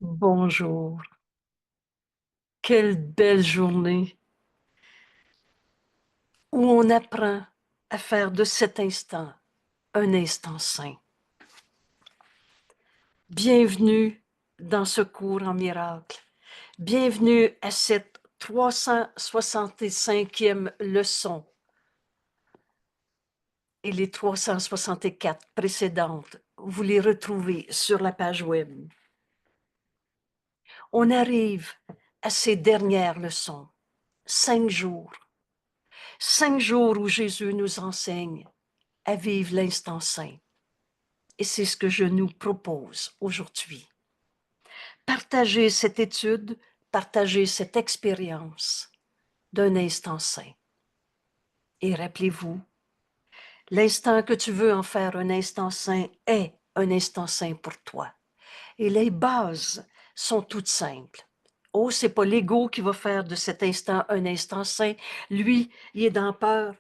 Bonjour, quelle belle journée où on apprend à faire de cet instant un instant saint. Bienvenue dans ce cours en miracle. Bienvenue à cette 365e leçon et les 364 précédentes. Vous les retrouvez sur la page web. On arrive à ces dernières leçons, 5 jours. 5 jours où Jésus nous enseigne à vivre l'instant saint. Et c'est ce que je nous propose aujourd'hui. Partager cette étude, partager cette expérience d'un instant saint. Et rappelez-vous, l'instant que tu veux en faire un instant saint est un instant saint pour toi. Et les bases sont toutes simples. Oh, c'est pas l'ego qui va faire de cet instant un instant saint. Lui, il est dans peur,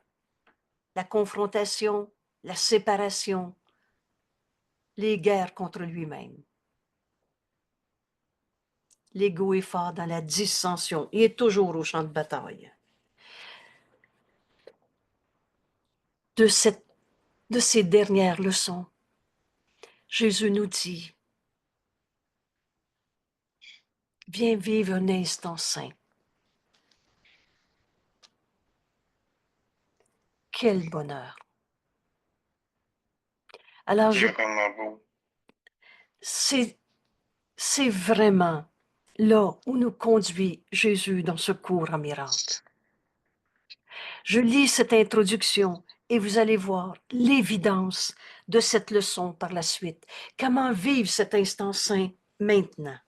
la confrontation, la séparation, les guerres contre lui-même. L'ego est fort dans la dissension. Il est toujours au champ de bataille. De ces dernières leçons, Jésus nous dit, viens vivre un instant saint. Quel bonheur. Alors, c'est vraiment là où nous conduit Jésus dans ce cours en miracle. Je lis cette introduction et vous allez voir l'évidence de cette leçon par la suite. Comment vivre cet instant saint maintenant?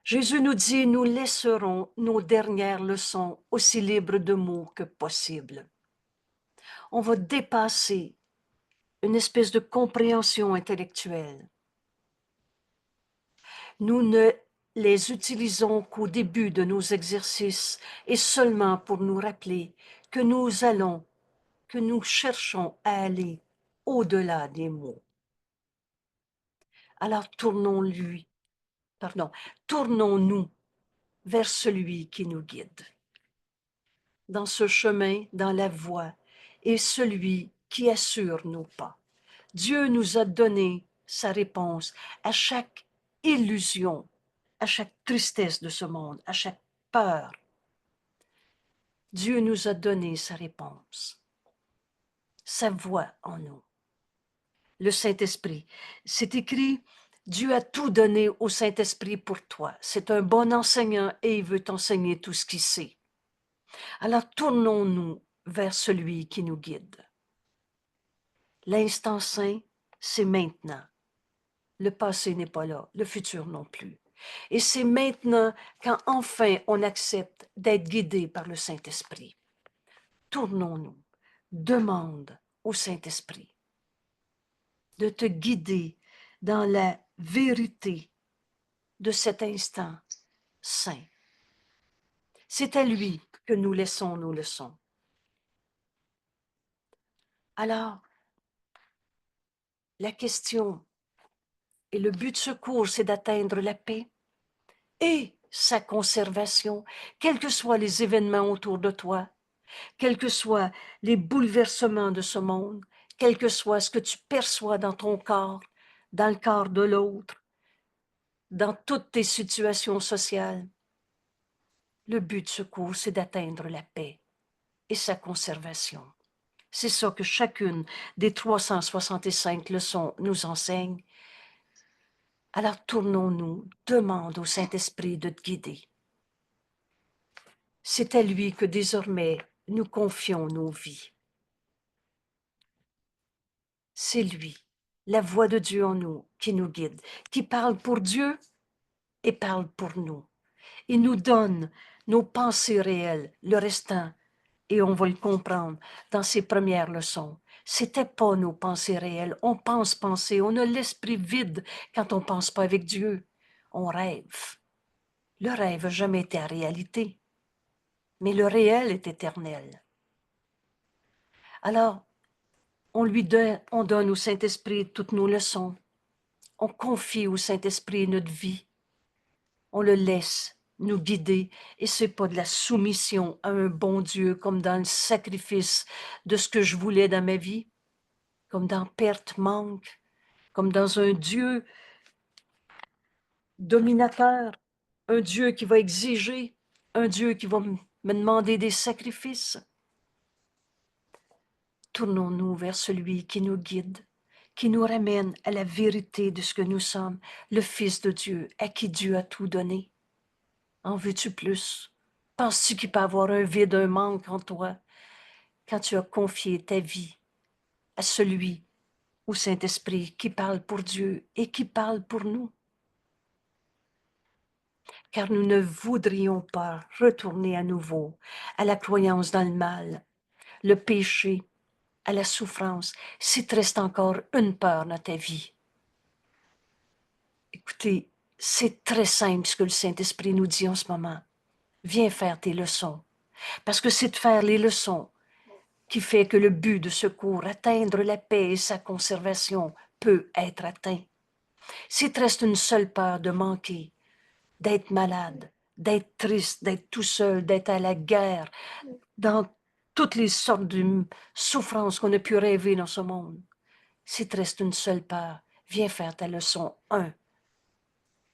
Jésus nous dit, nous laisserons nos dernières leçons aussi libres de mots que possible. On va dépasser une espèce de compréhension intellectuelle. Nous ne les utilisons qu'au début de nos exercices et seulement pour nous rappeler que nous cherchons à aller au-delà des mots. Alors tournons-nous vers celui qui nous guide. Dans ce chemin, dans la voie, est celui qui assure nos pas. Dieu nous a donné sa réponse à chaque illusion, à chaque tristesse de ce monde, à chaque peur. Dieu nous a donné sa réponse, sa voix en nous. Le Saint-Esprit, c'est écrit, Dieu a tout donné au Saint-Esprit pour toi. C'est un bon enseignant et il veut t'enseigner tout ce qu'il sait. Alors tournons-nous vers celui qui nous guide. L'instant saint, c'est maintenant. Le passé n'est pas là, le futur non plus. Et c'est maintenant quand enfin on accepte d'être guidé par le Saint-Esprit. Tournons-nous, demande au Saint-Esprit de te guider dans la vérité de cet instant saint. C'est à lui que nous laissons nos leçons. Alors, la question et le but de ce cours, c'est d'atteindre la paix et sa conservation, quels que soient les événements autour de toi, quels que soient les bouleversements de ce monde, quel que soit ce que tu perçois dans ton corps, dans le corps de l'autre, dans toutes tes situations sociales. Le but de ce cours, c'est d'atteindre la paix et sa conservation. C'est ça que chacune des 365 leçons nous enseigne. Alors tournons-nous, demande au Saint-Esprit de te guider. C'est à lui que désormais nous confions nos vies. C'est lui, la voix de Dieu en nous, qui nous guide, qui parle pour Dieu et parle pour nous. Il nous donne nos pensées réelles, le restant, et on va le comprendre dans ces premières leçons. C'était pas nos pensées réelles. On pense penser, on a l'esprit vide quand on pense pas avec Dieu. On rêve. Le rêve n'a jamais été la réalité, mais le réel est éternel. Alors, on donne au Saint-Esprit toutes nos leçons. On confie au Saint-Esprit notre vie. On le laisse nous guider. Et c'est pas de la soumission à un bon Dieu comme dans le sacrifice de ce que je voulais dans ma vie, comme dans perte, manque, comme dans un Dieu dominateur, un Dieu qui va exiger, un Dieu qui va me demander des sacrifices. Tournons-nous vers celui qui nous guide, qui nous ramène à la vérité de ce que nous sommes, le Fils de Dieu, à qui Dieu a tout donné. En veux-tu plus? Penses-tu qu'il peut y avoir un vide, un manque en toi quand tu as confié ta vie à celui, au Saint-Esprit, qui parle pour Dieu et qui parle pour nous? Car nous ne voudrions pas retourner à nouveau à la croyance dans le mal, le péché, à la souffrance, s'il te reste encore une peur dans ta vie. Écoutez, c'est très simple ce que le Saint-Esprit nous dit en ce moment. Viens faire tes leçons. Parce que c'est de faire les leçons qui fait que le but de ce cours, atteindre la paix et sa conservation, peut être atteint. S'il te reste une seule peur de manquer, d'être malade, d'être triste, d'être tout seul, d'être à la guerre, dans toutes les sortes de souffrances qu'on a pu rêver dans ce monde, s'il te reste une seule peur, viens faire ta leçon 1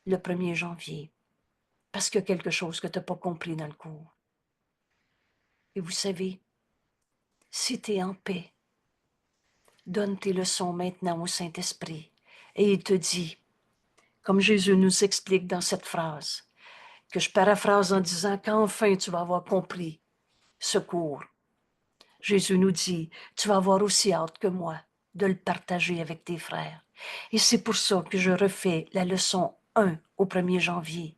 le 1er janvier, parce qu'il y a quelque chose que tu n'as pas compris dans le cours. Et vous savez, si tu es en paix, donne tes leçons maintenant au Saint-Esprit. Et il te dit, comme Jésus nous explique dans cette phrase, que je paraphrase en disant qu'enfin tu vas avoir compris ce cours. Jésus nous dit, tu vas avoir aussi hâte que moi de le partager avec tes frères. Et c'est pour ça que je refais la leçon 1 au 1er janvier.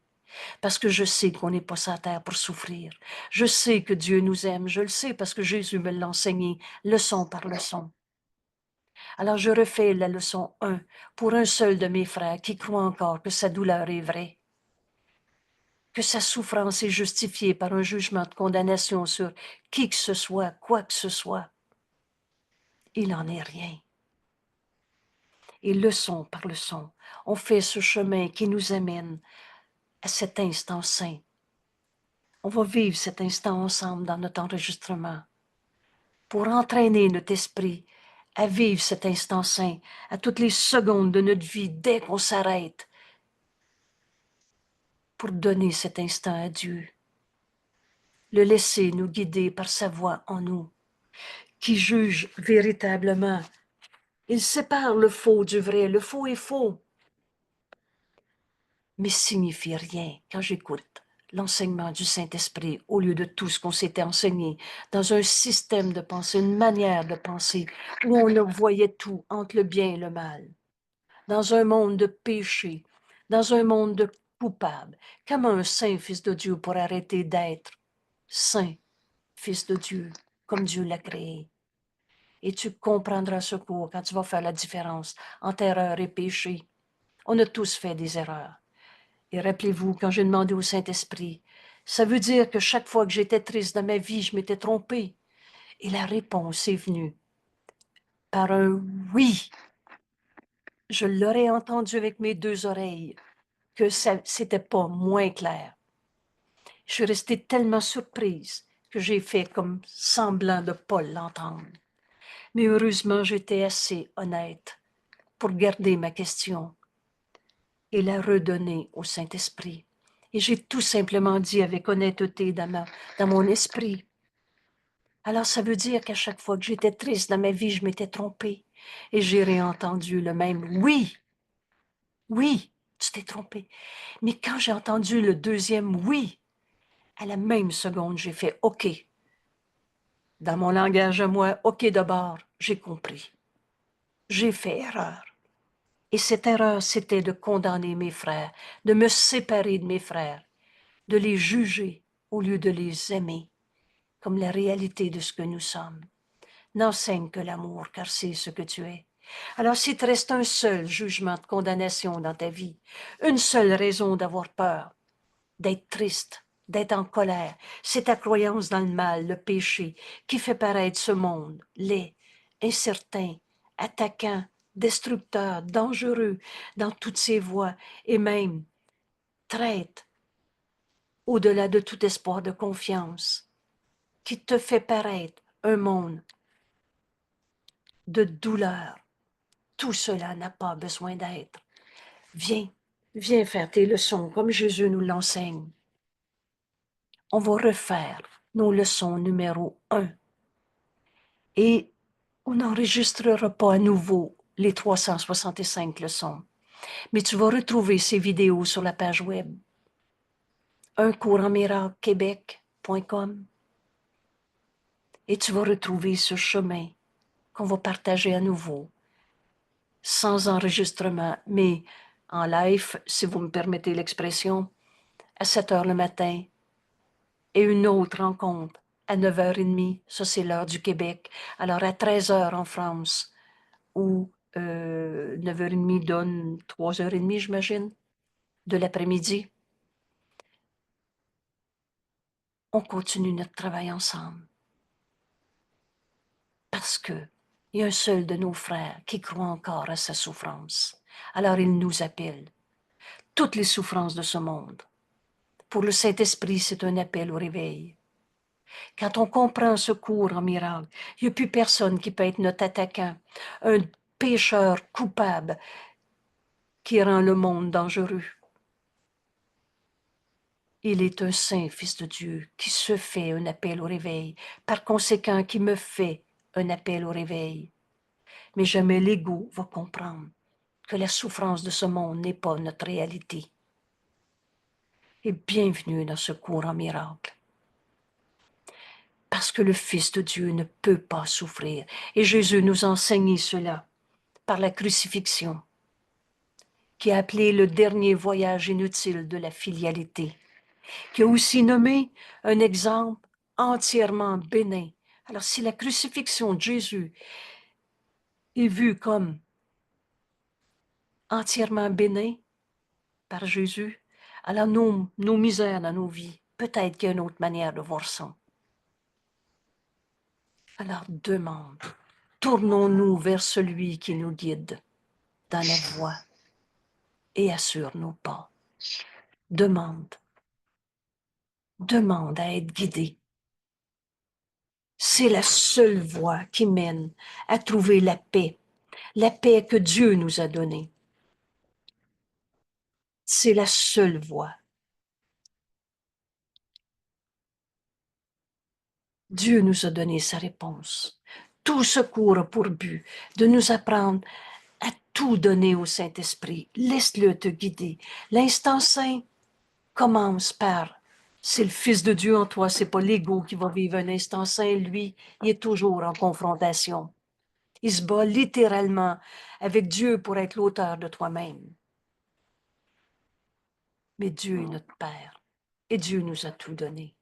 Parce que je sais qu'on n'est pas sur la terre pour souffrir. Je sais que Dieu nous aime. Je le sais parce que Jésus me l'a enseigné, leçon par leçon. Alors je refais la leçon 1 pour un seul de mes frères qui croit encore que sa douleur est vraie, que sa souffrance est justifiée par un jugement de condamnation sur qui que ce soit, quoi que ce soit. Il n'en est rien. Et leçon par leçon, on fait ce chemin qui nous amène à cet instant saint. On va vivre cet instant ensemble dans notre enregistrement pour entraîner notre esprit à vivre cet instant saint à toutes les secondes de notre vie dès qu'on s'arrête pour donner cet instant à Dieu. Le laisser nous guider par sa voix en nous, qui juge véritablement. Il sépare le faux du vrai. Le faux est faux, mais signifie rien quand j'écoute l'enseignement du Saint-Esprit au lieu de tout ce qu'on s'était enseigné dans un système de pensée, une manière de penser où on voyait tout entre le bien et le mal, dans un monde de péché, dans un monde de coupables. Comment un saint fils de Dieu pourrait arrêter d'être saint fils de Dieu, comme Dieu l'a créé? Et tu comprendras ce cours quand tu vas faire la différence entre erreur et péché. On a tous fait des erreurs. Et rappelez-vous, quand j'ai demandé au Saint-Esprit, ça veut dire que chaque fois que j'étais triste dans ma vie, je m'étais trompée. Et la réponse est venue par un oui. Je l'aurais entendu avec mes 2 oreilles, que ça, c'était pas moins clair. Je suis restée tellement surprise que j'ai fait comme semblant de ne pas l'entendre. Mais heureusement, j'étais assez honnête pour garder ma question et la redonner au Saint-Esprit. Et j'ai tout simplement dit avec honnêteté dans mon esprit. Alors ça veut dire qu'à chaque fois que j'étais triste dans ma vie, je m'étais trompée. Et j'ai réentendu le même oui. Oui, tu t'es trompé. Mais quand j'ai entendu le deuxième oui, à la même seconde, j'ai fait OK. Dans mon langage à moi, OK d'abord, j'ai compris. J'ai fait erreur. Et cette erreur, c'était de condamner mes frères, de me séparer de mes frères, de les juger au lieu de les aimer, comme la réalité de ce que nous sommes. N'enseigne que l'amour, car c'est ce que tu es. Alors, s'il te reste un seul jugement de condamnation dans ta vie, une seule raison d'avoir peur, d'être triste, d'être en colère, c'est ta croyance dans le mal, le péché, qui fait paraître ce monde laid, incertain, attaquant, destructeur, dangereux dans toutes ses voies et même traître au-delà de tout espoir de confiance, qui te fait paraître un monde de douleur. Tout cela n'a pas besoin d'être. Viens, viens faire tes leçons comme Jésus nous l'enseigne. On va refaire nos leçons numéro 1 et on n'enregistrera pas à nouveau les 365 leçons, mais tu vas retrouver ces vidéos sur la page web uncourantmiracle-québec.com et tu vas retrouver ce chemin qu'on va partager à nouveau, sans enregistrement, mais en live, si vous me permettez l'expression, à 7 heures le matin, et une autre rencontre à 9h30, ça c'est l'heure du Québec, alors à 13h en France, ou 9h30 donne 3h30, j'imagine, de l'après-midi. On continue notre travail ensemble. Parce que il y a un seul de nos frères qui croit encore à sa souffrance. Alors il nous appelle. Toutes les souffrances de ce monde. Pour le Saint-Esprit, c'est un appel au réveil. Quand on comprend ce cours en miracle, il n'y a plus personne qui peut être notre attaquant, un pécheur coupable qui rend le monde dangereux. Il est un saint Fils de Dieu qui se fait un appel au réveil, par conséquent qui me fait un appel au réveil. Mais jamais l'ego va comprendre que la souffrance de ce monde n'est pas notre réalité. Et bienvenue dans ce cours en miracle. Parce que le Fils de Dieu ne peut pas souffrir. Et Jésus nous a enseigné cela par la crucifixion, qui a appelé le dernier voyage inutile de la filialité, qui a aussi nommé un exemple entièrement bénin. Alors si la crucifixion de Jésus est vue comme entièrement bénin par Jésus, alors nos misères dans nos vies, peut-être qu'il y a une autre manière de voir ça. Alors demande, tournons-nous vers celui qui nous guide dans la voie et assure nos pas. Demande à être guidé. C'est la seule voie qui mène à trouver la paix que Dieu nous a donnée. C'est la seule voie. Dieu nous a donné sa réponse. Tout ce cours a pour but de nous apprendre à tout donner au Saint-Esprit. Laisse-le te guider. L'instant saint commence par c'est le Fils de Dieu en toi, c'est pas l'ego qui va vivre un instant saint. Lui, il est toujours en confrontation. Il se bat littéralement avec Dieu pour être l'auteur de toi-même. Mais Dieu est notre Père et Dieu nous a tout donné.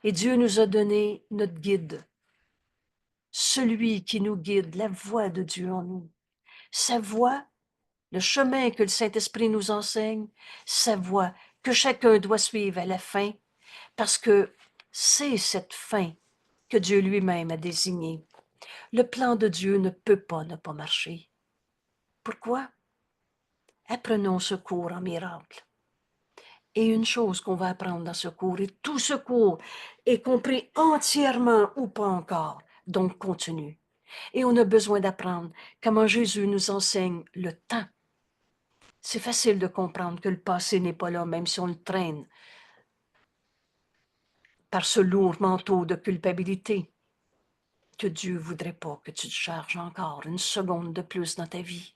Et Dieu nous a donné notre guide, celui qui nous guide, la voix de Dieu en nous. Sa voix, le chemin que le Saint-Esprit nous enseigne, sa voix que chacun doit suivre à la fin, parce que c'est cette fin que Dieu lui-même a désignée. Le plan de Dieu ne peut pas ne pas marcher. Pourquoi? Apprenons ce cours en miracle. Et une chose qu'on va apprendre dans ce cours, et tout ce cours est compris entièrement ou pas encore, donc continue. Et on a besoin d'apprendre comment Jésus nous enseigne le temps. C'est facile de comprendre que le passé n'est pas là, même si on le traîne par ce lourd manteau de culpabilité, que Dieu ne voudrait pas que tu te charges encore une seconde de plus dans ta vie.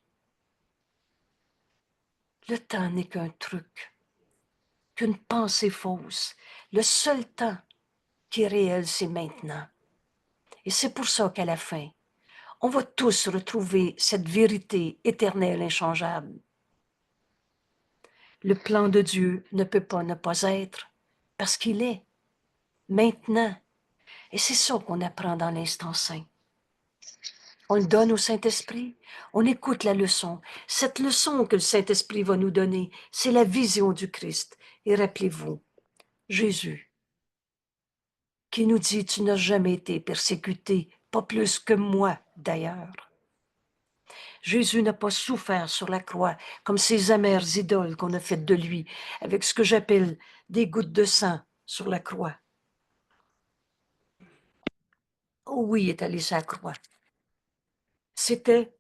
Le temps n'est qu'un truc, qu'une pensée fausse. Le seul temps qui est réel, c'est maintenant. Et c'est pour ça qu'à la fin, on va tous retrouver cette vérité éternelle, inchangeable. Le plan de Dieu ne peut pas ne pas être, parce qu'il est, maintenant. Et c'est ça qu'on apprend dans l'instant saint. On le donne au Saint-Esprit, on écoute la leçon. Cette leçon que le Saint-Esprit va nous donner, c'est la vision du Christ. Et rappelez-vous, Jésus, qui nous dit, tu n'as jamais été persécuté, pas plus que moi d'ailleurs. Jésus n'a pas souffert sur la croix comme ces amères idoles qu'on a faites de lui, avec ce que j'appelle des gouttes de sang sur la croix. Oh oui, il est allé sur la croix. C'était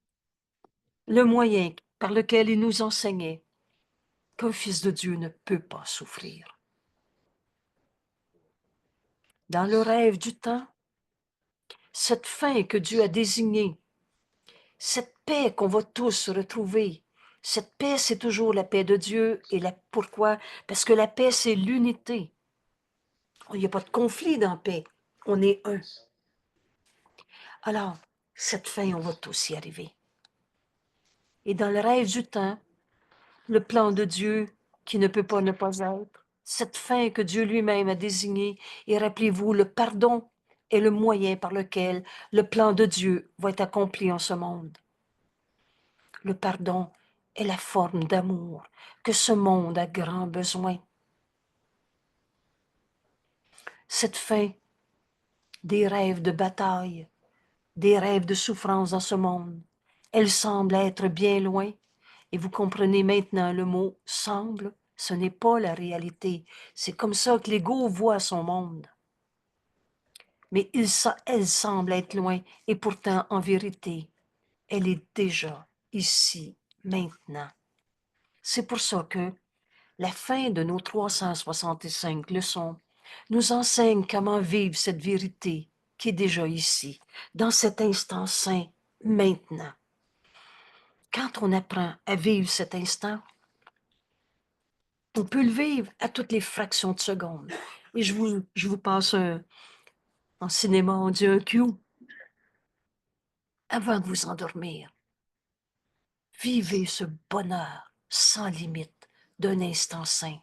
le moyen par lequel il nous enseignait qu'un fils de Dieu ne peut pas souffrir. Dans le rêve du temps, cette fin que Dieu a désignée, cette paix qu'on va tous retrouver, cette paix, c'est toujours la paix de Dieu. Pourquoi? Parce que la paix, c'est l'unité. Il n'y a pas de conflit dans la paix. On est un. Alors, cette fin, on va tous y arriver. Et dans le rêve du temps, le plan de Dieu qui ne peut pas ne pas être, cette fin que Dieu lui-même a désignée, et rappelez-vous, le pardon est le moyen par lequel le plan de Dieu va être accompli en ce monde. Le pardon est la forme d'amour que ce monde a grand besoin. Cette fin des rêves de bataille, des rêves de souffrance dans ce monde, elle semble être bien loin. Et vous comprenez maintenant le mot « semble », ce n'est pas la réalité. C'est comme ça que l'ego voit son monde. Mais elle semble être loin, et pourtant, en vérité, elle est déjà ici, maintenant. C'est pour ça que la fin de nos 365 leçons nous enseigne comment vivre cette vérité qui est déjà ici, dans cet instant saint, maintenant. Quand on apprend à vivre cet instant, on peut le vivre à toutes les fractions de secondes. Et je vous passe en cinéma, on dit un cue. Avant de vous endormir, vivez ce bonheur sans limite d'un instant saint.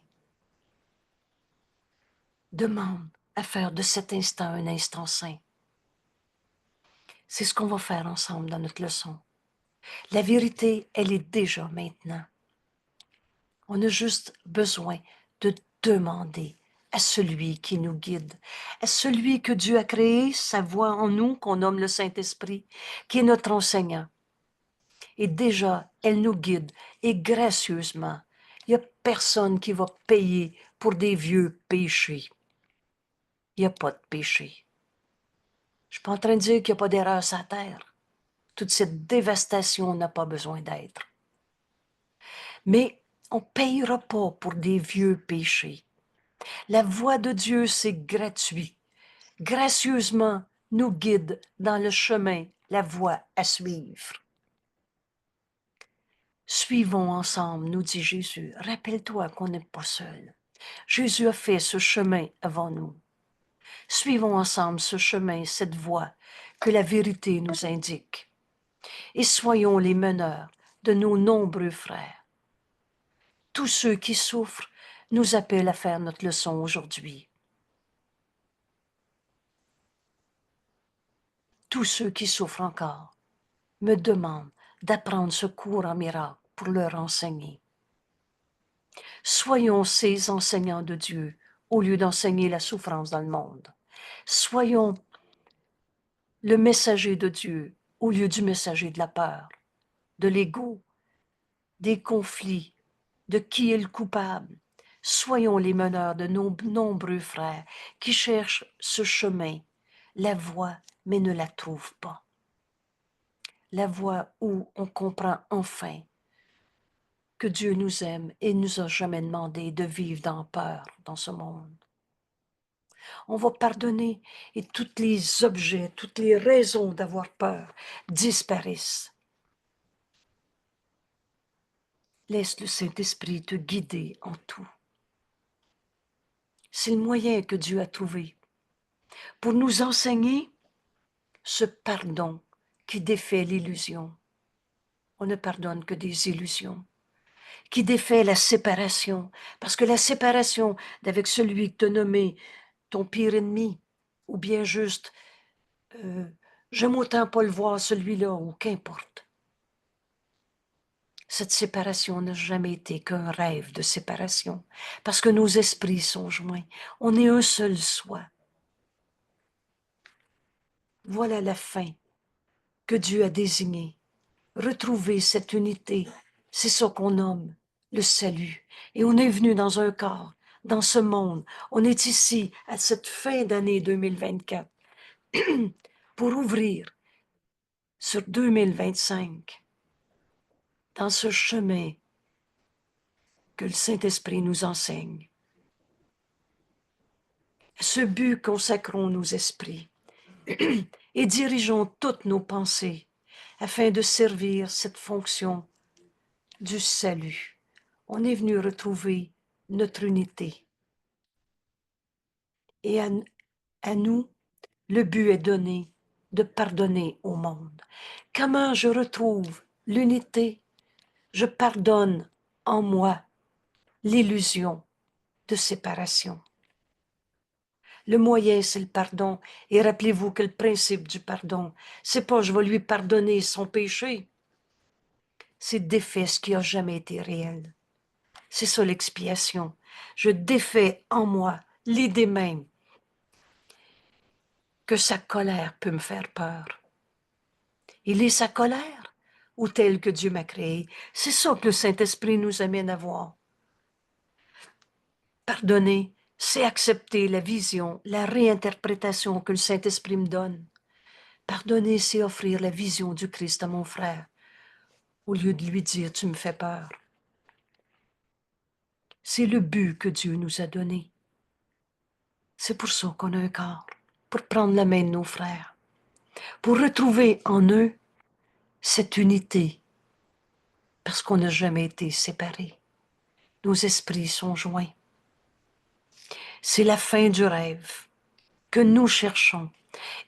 Demande à faire de cet instant un instant saint. C'est ce qu'on va faire ensemble dans notre leçon. La vérité, elle est déjà maintenant. On a juste besoin de demander à celui qui nous guide, à celui que Dieu a créé, sa voix en nous, qu'on nomme le Saint-Esprit, qui est notre enseignant. Et déjà, elle nous guide, et gracieusement. Il n'y a personne qui va payer pour des vieux péchés. Il n'y a pas de péché. Je ne suis pas en train de dire qu'il n'y a pas d'erreur sur la terre. Toute cette dévastation n'a pas besoin d'être. Mais on ne payera pas pour des vieux péchés. La voix de Dieu, c'est gratuit. Gracieusement, nous guide dans le chemin, la voie à suivre. Suivons ensemble, nous dit Jésus. Rappelle-toi qu'on n'est pas seul. Jésus a fait ce chemin avant nous. Suivons ensemble ce chemin, cette voie que la vérité nous indique. Et soyons les meneurs de nos nombreux frères. Tous ceux qui souffrent nous appellent à faire notre leçon aujourd'hui. Tous ceux qui souffrent encore me demandent d'apprendre ce cours en miracle pour leur enseigner. Soyons ces enseignants de Dieu au lieu d'enseigner la souffrance dans le monde. Soyons le messager de Dieu au lieu du messager de la peur, de l'ego, des conflits, de qui est le coupable. Soyons les meneurs de nos nombreux frères qui cherchent ce chemin, la voie, mais ne la trouvent pas. La voie où on comprend enfin que Dieu nous aime et ne nous a jamais demandé de vivre dans peur dans ce monde. On va pardonner et tous les objets, toutes les raisons d'avoir peur disparaissent. Laisse le Saint-Esprit te guider en tout. C'est le moyen que Dieu a trouvé pour nous enseigner ce pardon qui défait l'illusion. On ne pardonne que des illusions. Qui défait la séparation. Parce que la séparation d'avec celui que tu as nommé ton pire ennemi, ou bien juste, j'aime autant pas le voir celui-là, ou qu'importe. Cette séparation n'a jamais été qu'un rêve de séparation, parce que nos esprits sont joints. On est un seul soi. Voilà la fin que Dieu a désignée retrouver cette unité. C'est ça qu'on nomme le salut. Et on est venu dans un corps, dans ce monde. On est ici à cette fin d'année 2024 pour ouvrir sur 2025 dans ce chemin que le Saint-Esprit nous enseigne. À ce but, consacrons nos esprits et dirigeons toutes nos pensées afin de servir cette fonction du salut. On est venu retrouver notre unité. Et à nous, le but est donné de pardonner au monde. Comment je retrouve l'unité? Je pardonne en moi l'illusion de séparation. Le moyen, c'est le pardon. Et rappelez-vous que le principe du pardon, c'est pas je vais lui pardonner son péché. C'est défait ce qui a jamais été réel. C'est ça l'expiation. Je défais en moi l'idée même que sa colère peut me faire peur. Il est sa colère ou tel que Dieu m'a créé. C'est ça que le Saint-Esprit nous amène à voir. Pardonner, c'est accepter la vision, la réinterprétation que le Saint-Esprit me donne. Pardonner, c'est offrir la vision du Christ à mon frère, au lieu de lui dire « tu me fais peur ». C'est le but que Dieu nous a donné. C'est pour ça qu'on a un corps, pour prendre la main de nos frères, pour retrouver en eux cette unité, parce qu'on n'a jamais été séparés. Nos esprits sont joints. C'est la fin du rêve que nous cherchons,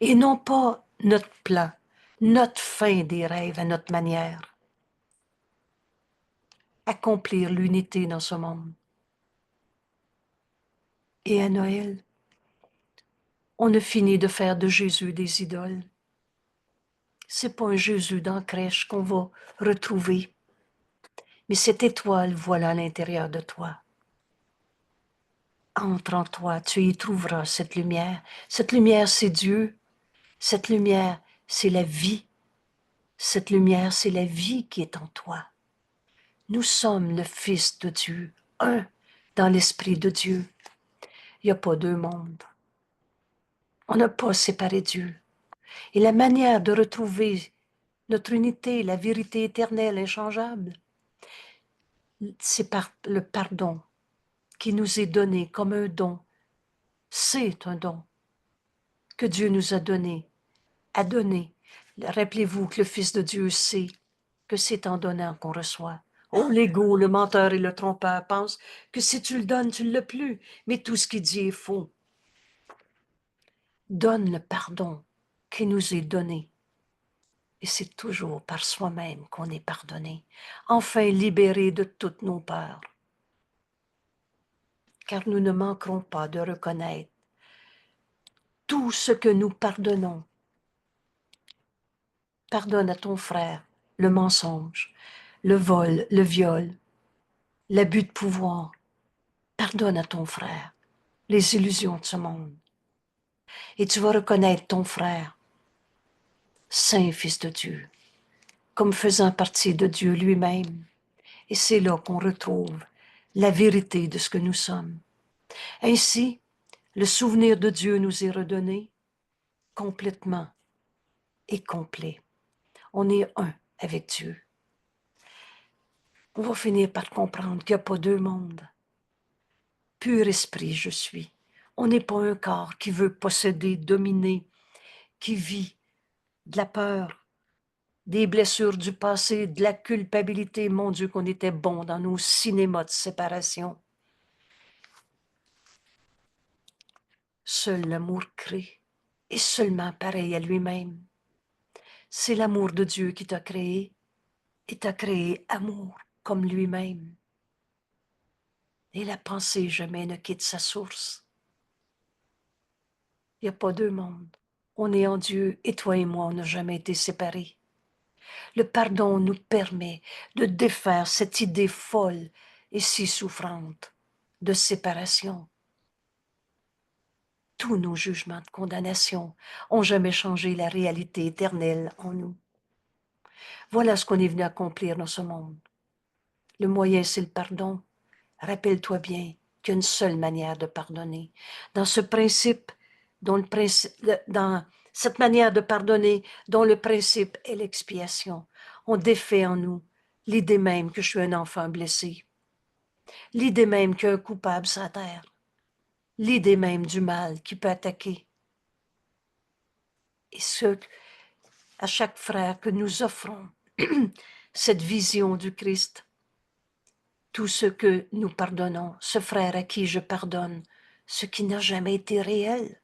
et non pas notre plan, notre fin des rêves à notre manière. Accomplir l'unité dans ce monde. Et à Noël, on a fini de faire de Jésus des idoles. C'est pas un Jésus dans la crèche qu'on va retrouver, mais cette étoile, voilà à l'intérieur de toi. Entre en toi, tu y trouveras cette lumière. Cette lumière, c'est Dieu. Cette lumière, c'est la vie. Cette lumière, c'est la vie qui est en toi. Nous sommes le Fils de Dieu, un dans l'Esprit de Dieu. Il n'y a pas deux mondes. On n'a pas séparé Dieu. Et la manière de retrouver notre unité, la vérité éternelle, inchangeable, c'est par le pardon qui nous est donné comme un don. C'est un don que Dieu nous a donné. Rappelez-vous que le Fils de Dieu sait que c'est en donnant qu'on reçoit. Oh, l'ego, le menteur et le trompeur pensent que si tu le donnes, tu ne l'as plus. Mais tout ce qu'il dit est faux. Donne le pardon qui nous est donné. Et c'est toujours par soi-même qu'on est pardonné. Enfin libéré de toutes nos peurs. Car nous ne manquerons pas de reconnaître tout ce que nous pardonnons. Pardonne à ton frère le mensonge, le vol, le viol, l'abus de pouvoir. Pardonne à ton frère les illusions de ce monde. Et tu vas reconnaître ton frère, Saint Fils de Dieu, comme faisant partie de Dieu lui-même. Et c'est là qu'on retrouve la vérité de ce que nous sommes. Ainsi, le souvenir de Dieu nous est redonné complètement et complet. On est un avec Dieu. On va finir par comprendre qu'il n'y a pas deux mondes. Pur esprit, je suis. On n'est pas un corps qui veut posséder, dominer, qui vit de la peur, des blessures du passé, de la culpabilité. Mon Dieu, qu'on était bon dans nos cinémas de séparation. Seul l'amour crée, et seulement pareil à lui-même. C'est l'amour de Dieu qui t'a créé, et t'a créé amour comme lui-même. Et la pensée jamais ne quitte sa source. Il n'y a pas deux mondes. On est en Dieu, et toi et moi, on n'a jamais été séparés. Le pardon nous permet de défaire cette idée folle et si souffrante de séparation. Tous nos jugements de condamnation ont jamais changé la réalité éternelle en nous. Voilà ce qu'on est venu accomplir dans ce monde. Le moyen, c'est le pardon. Rappelle-toi bien qu'il y a une seule manière de pardonner. Dans ce principe, dans cette manière de pardonner, dont le principe est l'expiation, on défait en nous l'idée même que je suis un enfant blessé, l'idée même qu'il y a un coupable sur la terre, l'idée même du mal qui peut attaquer. Et ce, à chaque frère que nous offrons cette vision du Christ, tout ce que nous pardonnons, ce frère à qui je pardonne, ce qui n'a jamais été réel.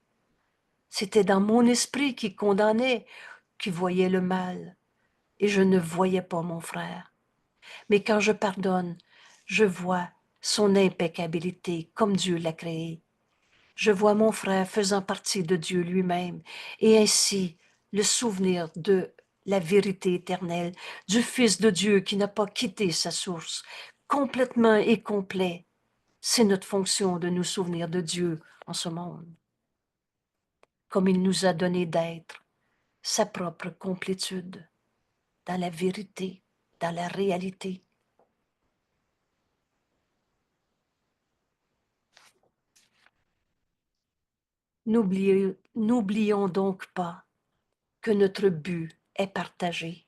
C'était dans mon esprit qui condamnait, qui voyait le mal, et je ne voyais pas mon frère. Mais quand je pardonne, je vois son impeccabilité comme Dieu l'a créé. Je vois mon frère faisant partie de Dieu lui-même, et ainsi le souvenir de la vérité éternelle, du Fils de Dieu qui n'a pas quitté sa source, complètement et complet. C'est notre fonction de nous souvenir de Dieu en ce monde, comme il nous a donné d'être sa propre complétude, dans la vérité, dans la réalité. N'oublions donc pas que notre but est partagé.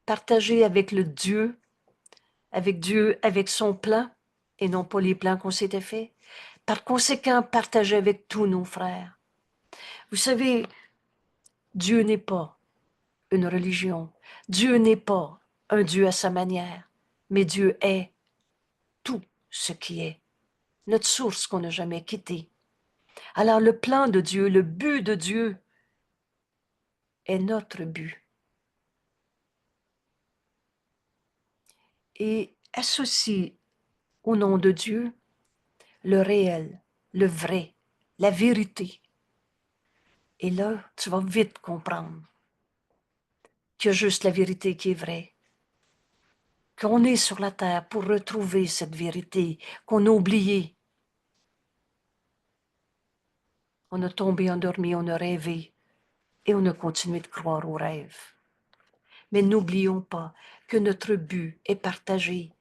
Partagé avec Dieu, avec son plan, et non pas les plans qu'on s'était faits. Par conséquent, partagé avec tous nos frères. Vous savez, Dieu n'est pas une religion. Dieu n'est pas un Dieu à sa manière, mais Dieu est tout ce qui est, notre source qu'on n'a jamais quittée. Alors le plan de Dieu, le but de Dieu est notre but. Et associe au nom de Dieu le réel, le vrai, la vérité. Et là, tu vas vite comprendre qu'il y a juste la vérité qui est vraie, qu'on est sur la terre pour retrouver cette vérité qu'on a oubliée. On a tombé endormi, on a rêvé et on a continué de croire aux rêves. Mais n'oublions pas que notre but est partagé,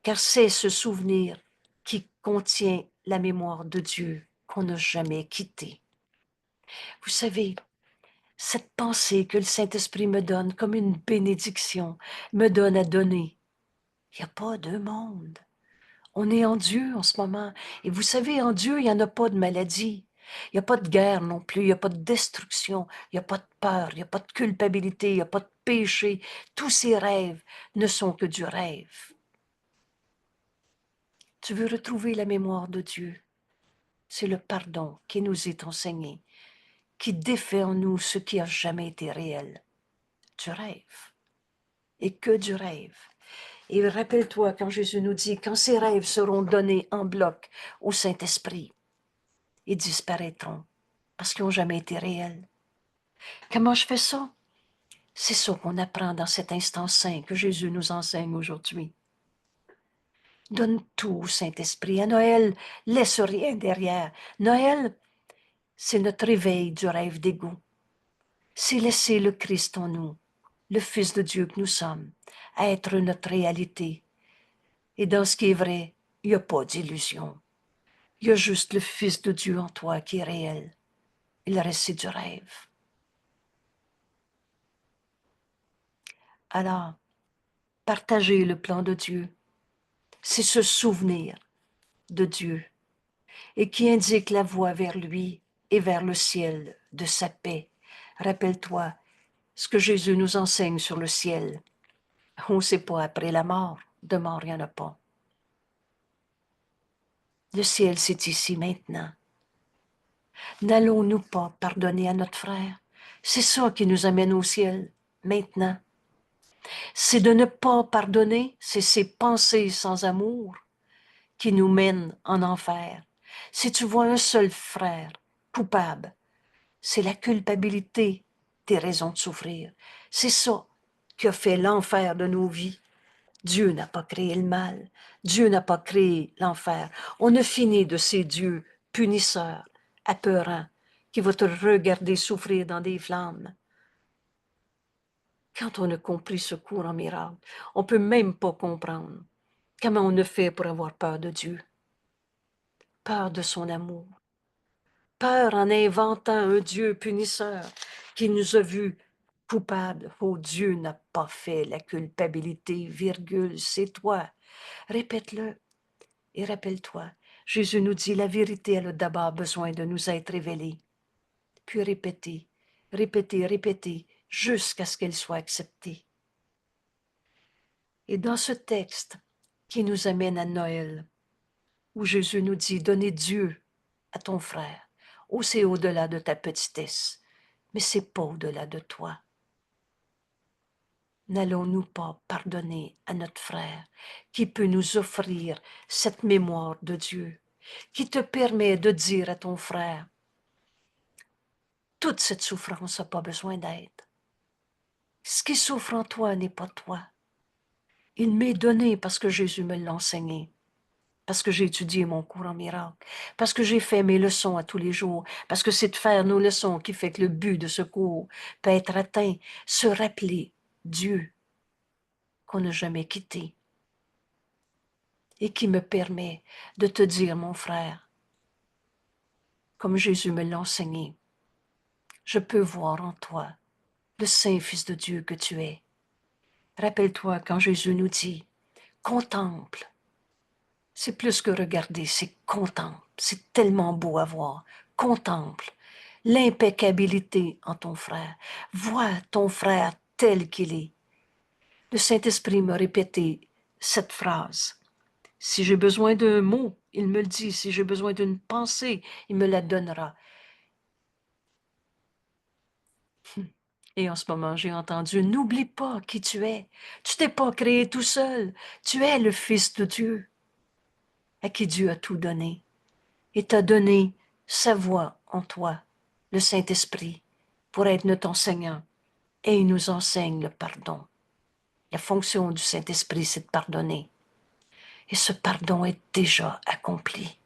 car c'est ce souvenir qui contient la mémoire de Dieu qu'on n'a jamais quitté. Vous savez, cette pensée que le Saint-Esprit me donne comme une bénédiction, me donne à donner. Il n'y a pas de monde. On est en Dieu en ce moment. Et vous savez, en Dieu, il n'y en a pas de maladie. Il n'y a pas de guerre non plus. Il n'y a pas de destruction. Il n'y a pas de peur. Il n'y a pas de culpabilité. Il n'y a pas de péché. Tous ces rêves ne sont que du rêve. Tu veux retrouver la mémoire de Dieu. C'est le pardon qui nous est enseigné, qui défait en nous ce qui n'a jamais été réel. Du rêve. Et que du rêve. Et rappelle-toi quand Jésus nous dit, quand ces rêves seront donnés en bloc au Saint-Esprit, ils disparaîtront parce qu'ils n'ont jamais été réels. Comment je fais ça? C'est ça qu'on apprend dans cet instant saint que Jésus nous enseigne aujourd'hui. Donne tout au Saint-Esprit. À Noël, laisse rien derrière. Noël, c'est notre réveil du rêve d'égout. C'est laisser le Christ en nous, le Fils de Dieu que nous sommes, être notre réalité. Et dans ce qui est vrai, il n'y a pas d'illusion. Il y a juste le Fils de Dieu en toi qui est réel. Et le reste, c'est du rêve. Alors, partager le plan de Dieu, c'est se souvenir de Dieu et qui indique la voie vers lui et vers le ciel de sa paix. Rappelle-toi ce que Jésus nous enseigne sur le ciel. On ne sait pas après la mort. De mort, il n'y en a pas. Le ciel, c'est ici maintenant. N'allons-nous pas pardonner à notre frère? C'est ça qui nous amène au ciel, maintenant. C'est de ne pas pardonner, c'est ces pensées sans amour qui nous mènent en enfer. Si tu vois un seul frère coupable, c'est la culpabilité des raisons de souffrir. C'est ça qui a fait l'enfer de nos vies. Dieu n'a pas créé le mal. Dieu n'a pas créé l'enfer. On a fini de ces dieux punisseurs, apeurants, qui vont te regarder souffrir dans des flammes. Quand on a compris ce cours en miracle, on ne peut même pas comprendre comment on a fait pour avoir peur de Dieu, peur de son amour, peur en inventant un Dieu punisseur qui nous a vus coupables. Oh, Dieu n'a pas fait la culpabilité, virgule, c'est toi. Répète-le et rappelle-toi, Jésus nous dit la vérité, elle a d'abord besoin de nous être révélée. Puis répéter, répéter, répéter, jusqu'à ce qu'elle soit acceptée. Et dans ce texte qui nous amène à Noël, où Jésus nous dit, donnez Dieu à ton frère. Oh, c'est au-delà de ta petitesse, mais c'est pas au-delà de toi. N'allons-nous pas pardonner à notre frère qui peut nous offrir cette mémoire de Dieu, qui te permet de dire à ton frère, toute cette souffrance n'a pas besoin d'aide. Ce qui souffre en toi n'est pas toi. Il m'est donné parce que Jésus me l'a enseigné, parce que j'ai étudié mon cours en miracle, parce que j'ai fait mes leçons à tous les jours, parce que c'est de faire nos leçons qui fait que le but de ce cours peut être atteint, se rappeler Dieu qu'on n'a jamais quitté et qui me permet de te dire, mon frère, comme Jésus me l'a enseigné, je peux voir en toi le Saint Fils de Dieu que tu es. Rappelle-toi quand Jésus nous dit, contemple. C'est plus que regarder, c'est contemple. C'est tellement beau à voir. Contemple l'impeccabilité en ton frère. Vois ton frère tel qu'il est. Le Saint-Esprit m'a répété cette phrase. Si j'ai besoin d'un mot, il me le dit. Si j'ai besoin d'une pensée, il me la donnera. Et en ce moment, j'ai entendu, n'oublie pas qui tu es. Tu t'es pas créé tout seul. Tu es le Fils de Dieu, à qui Dieu a tout donné. Et t'a donné sa voix en toi, le Saint-Esprit, pour être notre enseignant. Et il nous enseigne le pardon. La fonction du Saint-Esprit, c'est de pardonner. Et ce pardon est déjà accompli.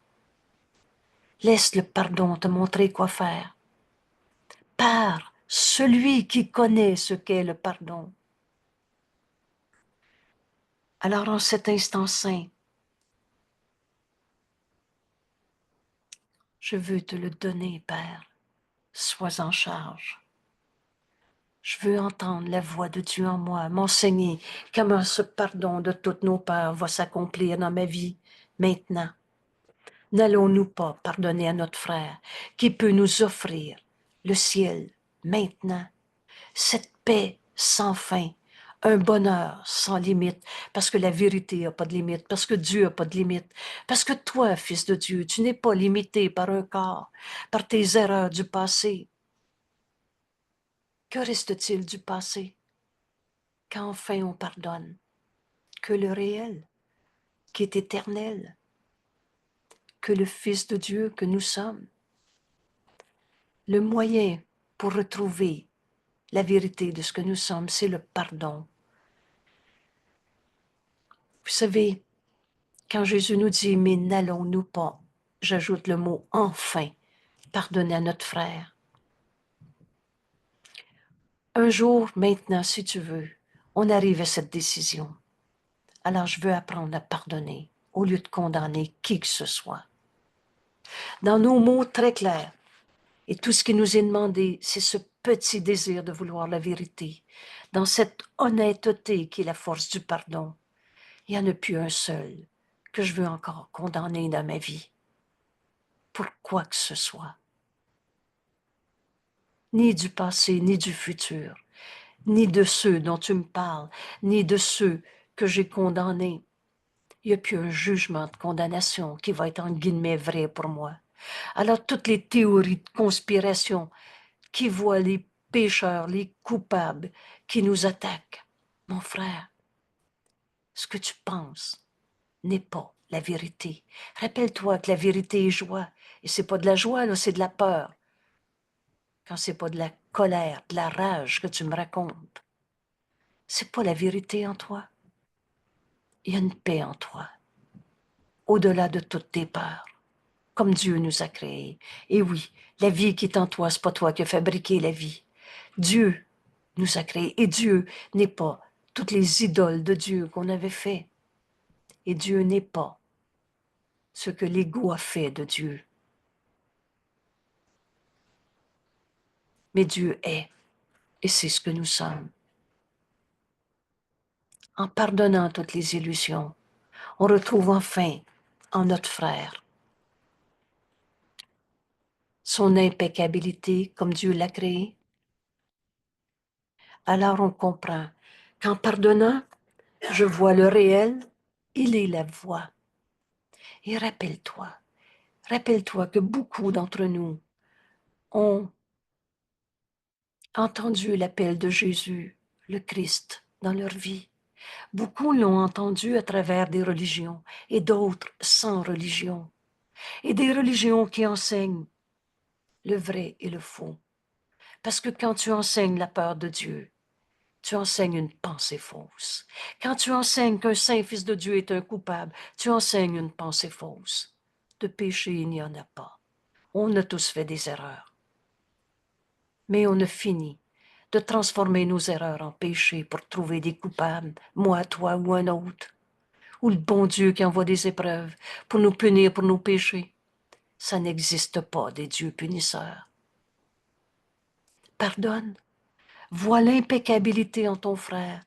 Laisse le pardon te montrer quoi faire. Par celui qui connaît ce qu'est le pardon. Alors en cet instant saint, je veux te le donner, Père. Sois en charge. Je veux entendre la voix de Dieu en moi, m'enseigner comment ce pardon de toutes nos peurs va s'accomplir dans ma vie maintenant. N'allons-nous pas pardonner à notre frère qui peut nous offrir le ciel maintenant, cette paix sans fin, un bonheur sans limite, parce que la vérité n'a pas de limite, parce que Dieu n'a pas de limite, parce que toi, Fils de Dieu, tu n'es pas limité par un corps, par tes erreurs du passé. Que reste-t-il du passé quand enfin on pardonne? Que le réel, qui est éternel, que le Fils de Dieu que nous sommes. Le moyen pour retrouver la vérité de ce que nous sommes, c'est le pardon. Vous savez, quand Jésus nous dit, mais n'allons-nous pas, j'ajoute le mot enfin, pardonner à notre frère. Un jour, maintenant, si tu veux, on arrive à cette décision. Alors je veux apprendre à pardonner au lieu de condamner qui que ce soit. Dans nos mots très clairs, et tout ce qui nous est demandé, c'est ce petit désir de vouloir la vérité. Dans cette honnêteté qui est la force du pardon, il n'y en a plus un seul que je veux encore condamner dans ma vie, pour quoi que ce soit. Ni du passé, ni du futur, ni de ceux dont tu me parles, ni de ceux que j'ai condamnés. Il n'y a plus un jugement de condamnation qui va être en guillemets vrai pour moi. Alors toutes les théories de conspiration qui voient les pécheurs, les coupables qui nous attaquent. Mon frère, ce que tu penses n'est pas la vérité. Rappelle-toi que la vérité est joie. Et c'est pas de la joie, là, c'est de la peur. Quand c'est pas de la colère, de la rage que tu me racontes, c'est pas la vérité en toi. Il y a une paix en toi, au-delà de toutes tes peurs, comme Dieu nous a créés. Et oui, la vie qui est en toi, c'est pas toi qui as fabriqué la vie. Dieu nous a créés. Et Dieu n'est pas toutes les idoles de Dieu qu'on avait fait. Et Dieu n'est pas ce que l'ego a fait de Dieu. Mais Dieu est, et c'est ce que nous sommes. En pardonnant toutes les illusions, on retrouve enfin en notre frère son impeccabilité comme Dieu l'a créé. Alors on comprend qu'en pardonnant, je vois le réel, il est la voie. Et rappelle-toi que beaucoup d'entre nous ont entendu l'appel de Jésus, le Christ, dans leur vie. Beaucoup l'ont entendu à travers des religions et d'autres sans religion. Et des religions qui enseignent le vrai et le faux. Parce que quand tu enseignes la peur de Dieu, tu enseignes une pensée fausse. Quand tu enseignes qu'un saint fils de Dieu est un coupable, tu enseignes une pensée fausse. De péché, il n'y en a pas. On a tous fait des erreurs. Mais on a fini de transformer nos erreurs en péché pour trouver des coupables, moi, toi ou un autre. Ou le bon Dieu qui envoie des épreuves pour nous punir pour nos péchés. Ça n'existe pas des dieux punisseurs. Pardonne. Vois l'impeccabilité en ton frère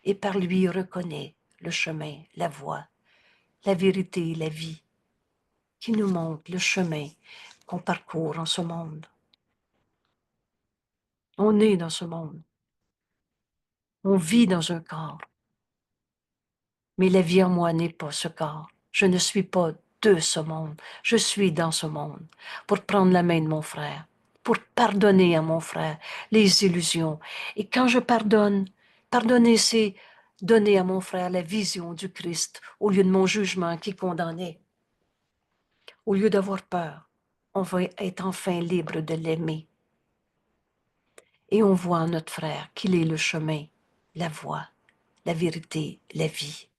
et par lui reconnais le chemin, la voie, la vérité et la vie qui nous montrent le chemin qu'on parcourt en ce monde. On est dans ce monde. On vit dans un corps. Mais la vie en moi n'est pas ce corps. Je ne suis pas de ce monde. Je suis dans ce monde pour prendre la main de mon frère, pour pardonner à mon frère les illusions. Et quand je pardonne, pardonner, c'est donner à mon frère la vision du Christ au lieu de mon jugement qui condamnait. Au lieu d'avoir peur, on va être enfin libre de l'aimer. Et on voit en notre frère qu'il est le chemin, la voie, la vérité, la vie.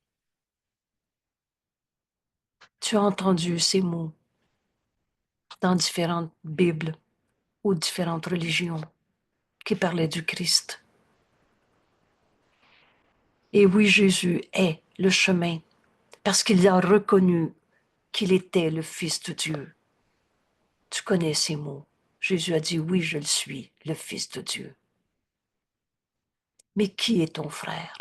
Tu as entendu ces mots dans différentes Bibles ou différentes religions qui parlaient du Christ. Et oui, Jésus est le chemin parce qu'il a reconnu qu'il était le Fils de Dieu. Tu connais ces mots. Jésus a dit, oui, je le suis, le Fils de Dieu. Mais qui est ton frère?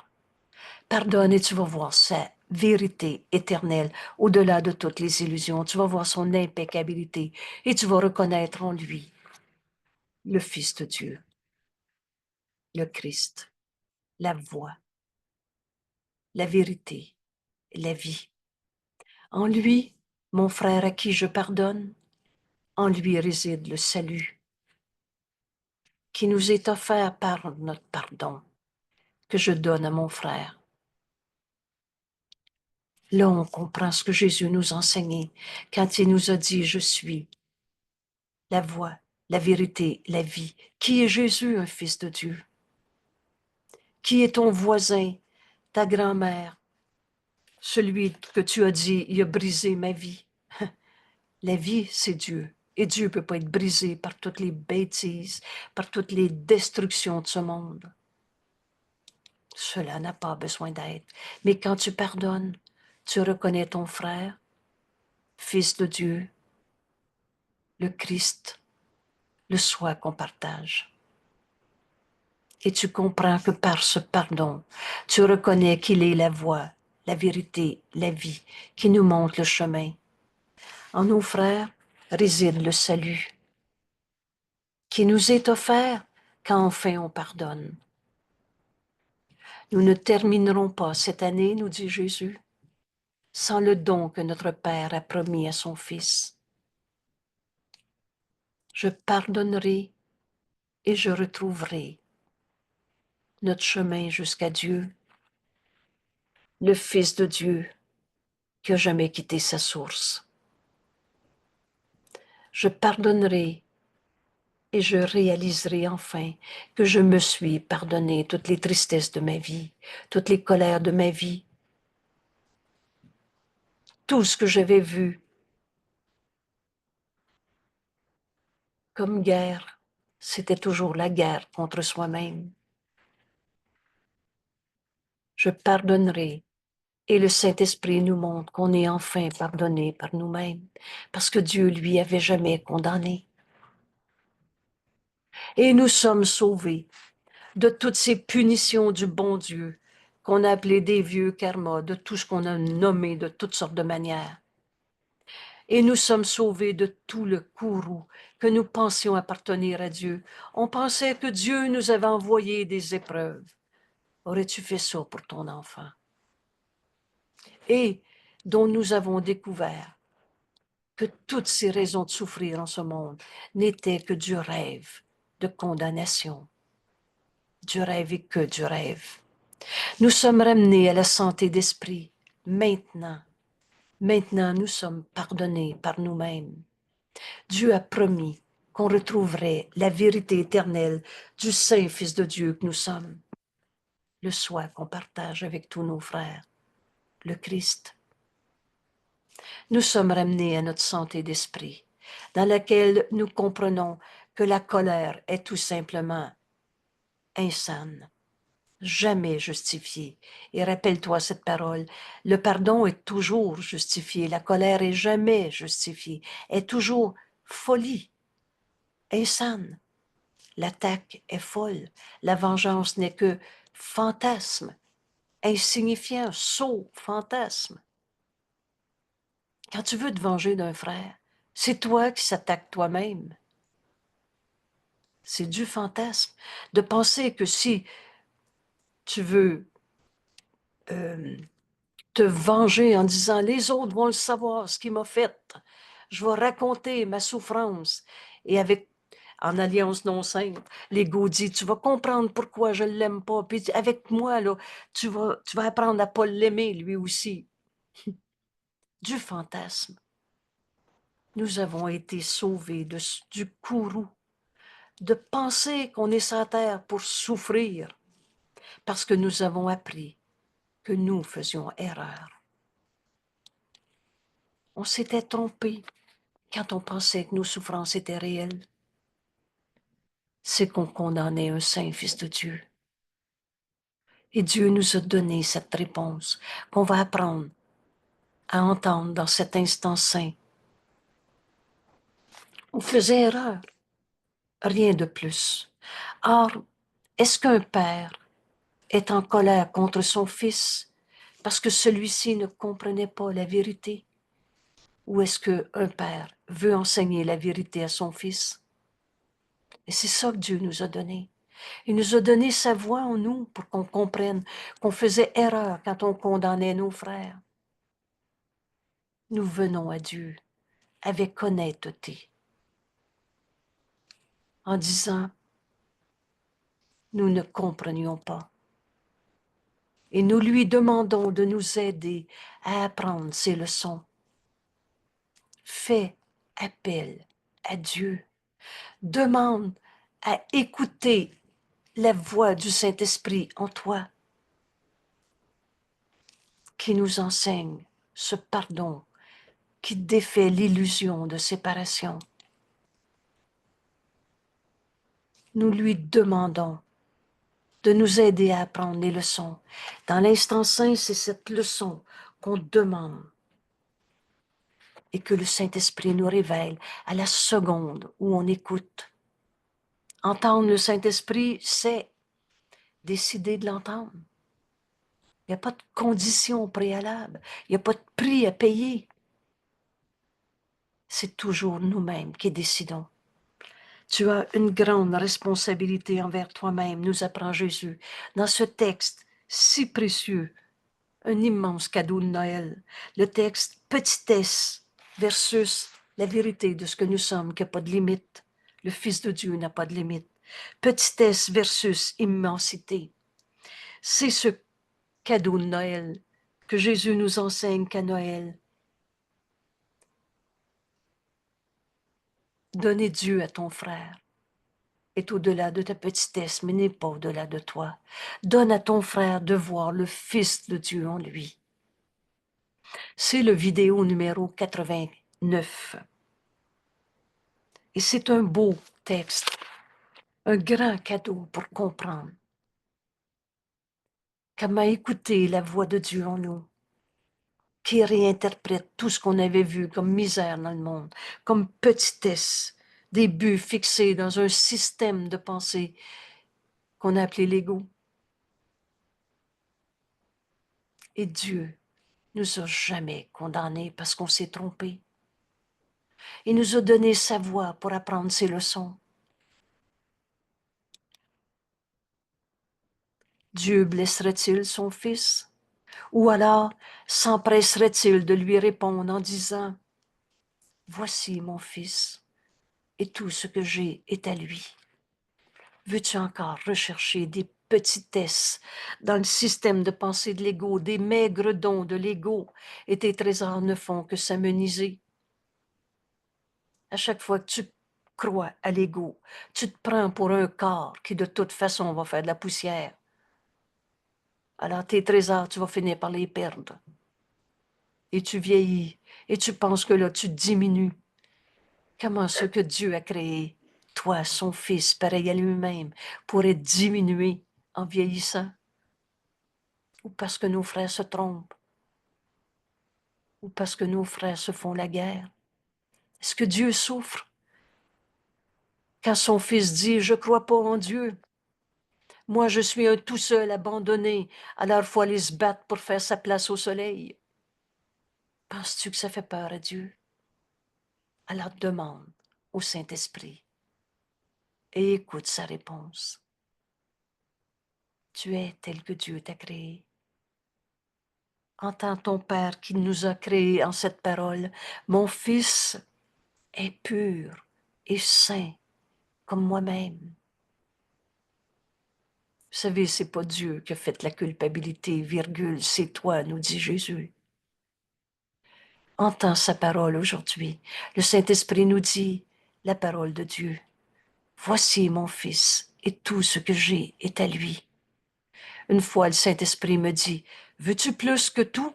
Pardonne et tu vas voir sa vérité éternelle au-delà de toutes les illusions. Tu vas voir son impeccabilité et tu vas reconnaître en lui le Fils de Dieu, le Christ, la voie, la vérité, la vie. En lui, mon frère à qui je pardonne, en lui réside le salut qui nous est offert par notre pardon que je donne à mon frère. Là, on comprend ce que Jésus nous enseignait quand il nous a dit, je suis la voie, la vérité, la vie. Qui est Jésus, un fils de Dieu? Qui est ton voisin, ta grand-mère, celui que tu as dit, il a brisé ma vie? La vie, c'est Dieu. Et Dieu ne peut pas être brisé par toutes les bêtises, par toutes les destructions de ce monde. Cela n'a pas besoin d'être. Mais quand tu pardonnes, tu reconnais ton frère, fils de Dieu, le Christ, le soi qu'on partage. Et tu comprends que par ce pardon, tu reconnais qu'il est la voie, la vérité, la vie, qui nous montre le chemin. En nos frères réside le salut, qui nous est offert quand enfin on pardonne. Nous ne terminerons pas cette année, nous dit Jésus, sans le don que notre Père a promis à son Fils. Je pardonnerai et je retrouverai notre chemin jusqu'à Dieu, le Fils de Dieu qui n'a jamais quitté sa source. Je pardonnerai et je réaliserai enfin que je me suis pardonné toutes les tristesses de ma vie, toutes les colères de ma vie, tout ce que j'avais vu comme guerre, c'était toujours la guerre contre soi-même. je pardonnerai. Et le Saint-Esprit nous montre qu'on est enfin pardonné par nous-mêmes, parce que Dieu, lui, avait jamais condamné. Et nous sommes sauvés de toutes ces punitions du bon Dieu, qu'on a appelé des vieux karmas, de tout ce qu'on a nommé de toutes sortes de manières. Et nous sommes sauvés de tout le courroux que nous pensions appartenir à Dieu. On pensait que Dieu nous avait envoyé des épreuves. Aurais-tu fait ça pour ton enfant? Et dont nous avons découvert que toutes ces raisons de souffrir en ce monde n'étaient que du rêve de condamnation. Du rêve et que du rêve. Nous sommes ramenés à la santé d'esprit maintenant. Maintenant, nous sommes pardonnés par nous-mêmes. Dieu a promis qu'on retrouverait la vérité éternelle du Saint Fils de Dieu que nous sommes. Le soi qu'on partage avec tous nos frères, le Christ. Nous sommes ramenés à notre santé d'esprit, dans laquelle nous comprenons que la colère est tout simplement insane, jamais justifiée. Et rappelle-toi cette parole, le pardon est toujours justifié, la colère est jamais justifiée, est toujours folie, insane. L'attaque est folle, la vengeance n'est que fantasme, insignifiant, sot, fantasme. Quand tu veux te venger d'un frère, c'est toi qui s'attaques toi-même. C'est du fantasme de penser que si tu veux te venger en disant les autres vont le savoir ce qu'il m'a fait, je vais raconter ma souffrance et avec en alliance non sainte, l'ego dit tu vas comprendre pourquoi je l'aime pas, puis avec moi là, tu vas apprendre à pas l'aimer lui aussi. Du fantasme. Nous avons été sauvés du courroux de penser qu'on est sur terre pour souffrir, parce que nous avons appris que nous faisions erreur. On s'était trompé quand on pensait que nos souffrances étaient réelles. C'est qu'on condamnait un saint Fils de Dieu. Et Dieu nous a donné cette réponse qu'on va apprendre à entendre dans cet instant saint. On faisait erreur, rien de plus. Or, est-ce qu'un père est en colère contre son fils parce que celui-ci ne comprenait pas la vérité? Ou est-ce qu'un père veut enseigner la vérité à son fils? Et c'est ça que Dieu nous a donné. Il nous a donné sa voix en nous pour qu'on comprenne qu'on faisait erreur quand on condamnait nos frères. Nous venons à Dieu avec honnêteté en disant, nous ne comprenions pas. Et nous lui demandons de nous aider à apprendre ces leçons. Fais appel à Dieu. Demande à écouter la voix du Saint-Esprit en toi qui nous enseigne ce pardon qui défait l'illusion de séparation. Nous lui demandons de nous aider à apprendre les leçons. Dans l'instant saint, c'est cette leçon qu'on demande et que le Saint-Esprit nous révèle à la seconde où on écoute. Entendre le Saint-Esprit, c'est décider de l'entendre. Il n'y a pas de condition préalable. Il n'y a pas de prix à payer. C'est toujours nous-mêmes qui décidons. Tu as une grande responsabilité envers toi-même, nous apprend Jésus, dans ce texte si précieux, un immense cadeau de Noël. Le texte petitesse versus la vérité de ce que nous sommes, qui n'a pas de limite. Le Fils de Dieu n'a pas de limite. Petitesse versus immensité. C'est ce cadeau de Noël que Jésus nous enseigne qu'à Noël. Donner Dieu à ton frère est au-delà de ta petitesse, mais n'est pas au-delà de toi. Donne à ton frère de voir le Fils de Dieu en lui. C'est le vidéo numéro 89. Et c'est un beau texte, un grand cadeau pour comprendre Comment écouter la voix de Dieu en nous, qui réinterprète tout ce qu'on avait vu comme misère dans le monde, comme petitesse, des buts fixés dans un système de pensée qu'on a appelé l'ego. Et Dieu nous a jamais condamnés parce qu'on s'est trompé. Il nous a donné sa voix pour apprendre ses leçons. Dieu blesserait-il son fils? Ou alors s'empresserait-il de lui répondre en disant, « Voici mon fils, et tout ce que j'ai est à lui. » Veux-tu encore rechercher des petitesses dans le système de pensée de l'ego, des maigres dons de l'ego, et tes trésors ne font que s'ameniser? À chaque fois que tu crois à l'ego, tu te prends pour un corps qui de toute façon va faire de la poussière. Alors tes trésors, tu vas finir par les perdre. Et tu vieillis, et tu penses que là, tu diminues. Comment ce que Dieu a créé, toi, son fils, pareil à lui-même, pourrait diminuer en vieillissant? Ou parce que nos frères se trompent? Ou parce que nos frères se font la guerre? Est-ce que Dieu souffre quand son fils dit, « Je crois pas en Dieu. Moi, je suis un tout seul abandonné, alors il faut aller se battre pour faire sa place au soleil. » Penses-tu que ça fait peur à Dieu? Alors demande au Saint-Esprit et écoute sa réponse. Tu es tel que Dieu t'a créé. Entends ton Père qui nous a créés en cette parole. Mon fils est pur et saint comme moi-même. Vous savez, c'est pas Dieu qui a fait la culpabilité, virgule, c'est toi, nous dit Jésus. Entends sa parole aujourd'hui. Le Saint-Esprit nous dit la parole de Dieu. Voici mon fils, et tout ce que j'ai est à lui. Une fois, le Saint-Esprit me dit, veux-tu plus que tout?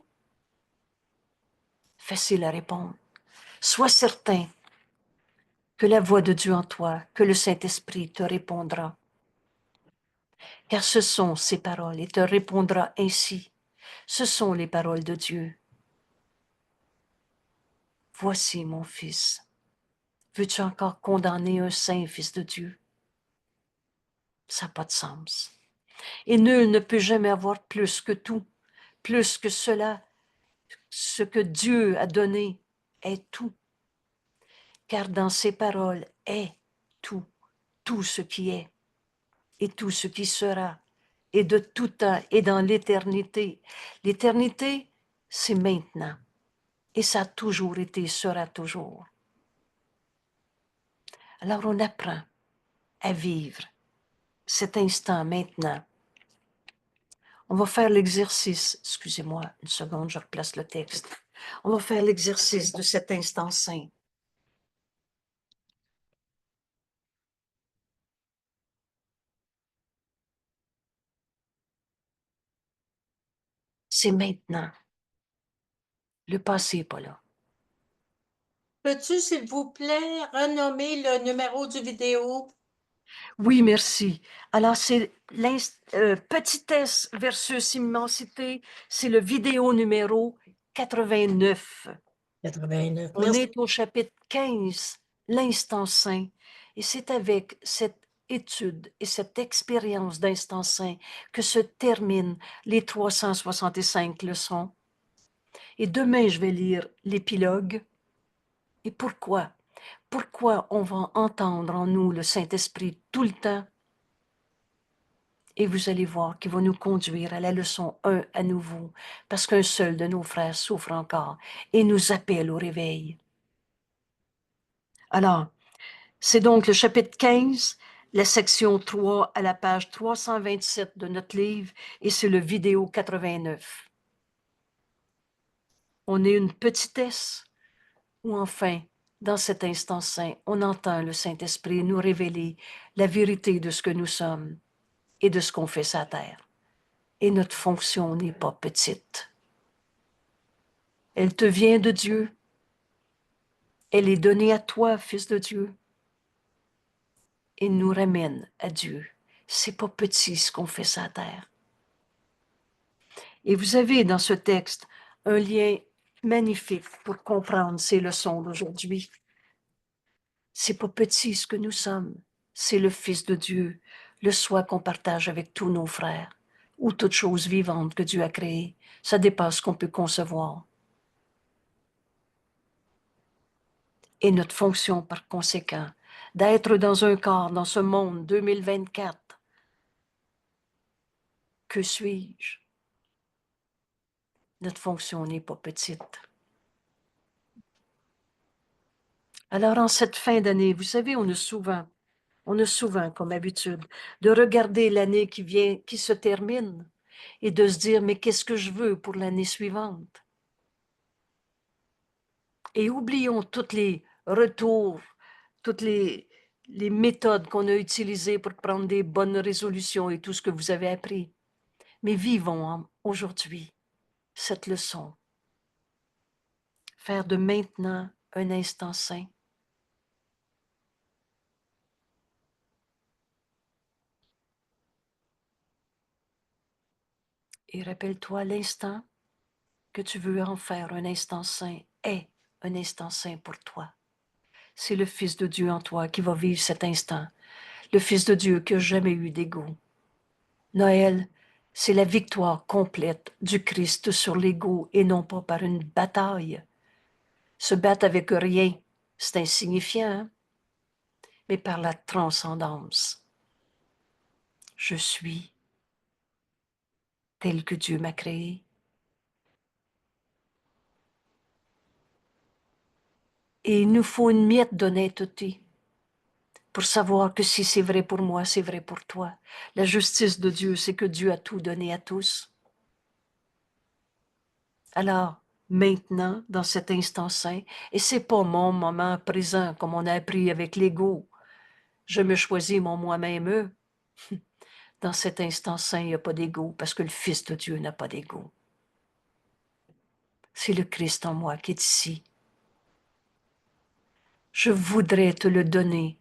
Facile à répondre. Sois certain que la voix de Dieu en toi, que le Saint-Esprit te répondra. Car ce sont ses paroles et te répondra ainsi. Ce sont les paroles de Dieu. Voici mon fils. Veux-tu encore condamner un saint fils de Dieu? Ça n'a pas de sens. Et nul ne peut jamais avoir plus que tout, plus que cela. Ce que Dieu a donné est tout. Car dans ses paroles est tout, tout ce qui est et tout ce qui sera, et de tout temps et dans l'éternité. L'éternité, c'est maintenant. Et ça a toujours été, sera toujours. Alors on apprend à vivre cet instant maintenant. On va faire l'exercice, excusez-moi une seconde, je replace le texte. On va faire l'exercice de cet instant saint. C'est maintenant. Le passé n'est pas là. Peux-tu, s'il vous plaît, renommer le numéro du vidéo? Oui, merci. Alors, c'est petitesse versus immensité, c'est le vidéo numéro 89. 89. On Merci. est au chapitre 15, l'instant saint, et c'est avec cette étude et cette expérience d'instant saint que se terminent les 365 leçons. Et demain, je vais lire l'épilogue. Et pourquoi? Pourquoi on va entendre en nous le Saint-Esprit tout le temps? Et vous allez voir qu'il va nous conduire à la leçon 1 à nouveau, parce qu'un seul de nos frères souffre encore et nous appelle au réveil. Alors, c'est donc le chapitre 15, la section 3 à la page 327 de notre livre, et c'est le vidéo 89. On est une petitesse, ou enfin, dans cet instant saint, on entend le Saint-Esprit nous révéler la vérité de ce que nous sommes et de ce qu'on fait sur la terre. Et notre fonction n'est pas petite. Elle te vient de Dieu. Elle est donnée à toi, Fils de Dieu. Et nous ramène à Dieu. C'est pas petit ce qu'on fait sur la terre. Et vous avez dans ce texte un lien magnifique pour comprendre ces leçons d'aujourd'hui. C'est pas petit ce que nous sommes. C'est le Fils de Dieu, le soi qu'on partage avec tous nos frères, ou toute chose vivante que Dieu a créée. Ça dépasse ce qu'on peut concevoir. Et notre fonction, par conséquent, d'être dans un corps, dans ce monde 2024. Que suis-je? Notre fonction n'est pas petite. Alors, en cette fin d'année, vous savez, on a souvent comme habitude de regarder l'année qui vient, qui se termine, et de se dire, mais qu'est-ce que je veux pour l'année suivante? Et oublions tous les retours, toutes les méthodes qu'on a utilisées pour prendre des bonnes résolutions et tout ce que vous avez appris. Mais vivons aujourd'hui cette leçon. Faire de maintenant un instant saint. Et rappelle-toi, l'instant que tu veux en faire un instant saint est un instant saint pour toi. C'est le Fils de Dieu en toi qui va vivre cet instant. Le Fils de Dieu qui n'a jamais eu d'ego. Noël, c'est la victoire complète du Christ sur l'ego et non pas par une bataille. Se battre avec rien, c'est insignifiant, hein? Mais par la transcendance. Je suis tel que Dieu m'a créé. Et il nous faut une miette d'honnêteté pour savoir que si c'est vrai pour moi, c'est vrai pour toi. La justice de Dieu, c'est que Dieu a tout donné à tous. Alors, maintenant, dans cet instant saint, et c'est pas mon moment présent comme on a appris avec l'ego, je me choisis mon moi-même. Dans cet instant saint, il n'y a pas d'ego parce que le Fils de Dieu n'a pas d'ego. C'est le Christ en moi qui est ici. Je voudrais te le donner.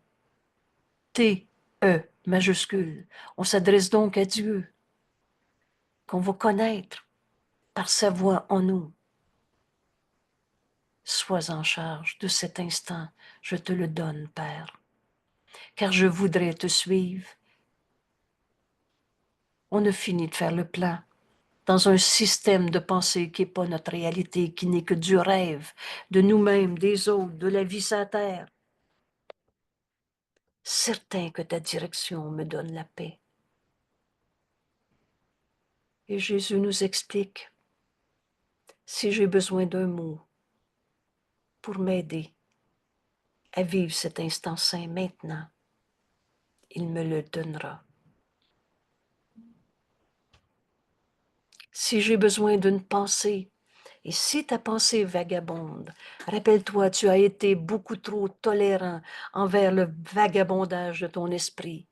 T-E majuscule. On s'adresse donc à Dieu, qu'on va connaître par sa voix en nous. Sois en charge de cet instant, je te le donne, Père, car je voudrais te suivre. On a fini de faire le plan dans un système de pensée qui n'est pas notre réalité, qui n'est que du rêve de nous-mêmes, des autres, de la vie sur la terre. Certain que ta direction me donne la paix. Et Jésus nous explique, si j'ai besoin d'un mot pour m'aider à vivre cet instant saint maintenant, il me le donnera. Si j'ai besoin d'une pensée, et si ta pensée vagabonde, rappelle-toi, tu as été beaucoup trop tolérant envers le vagabondage de ton esprit.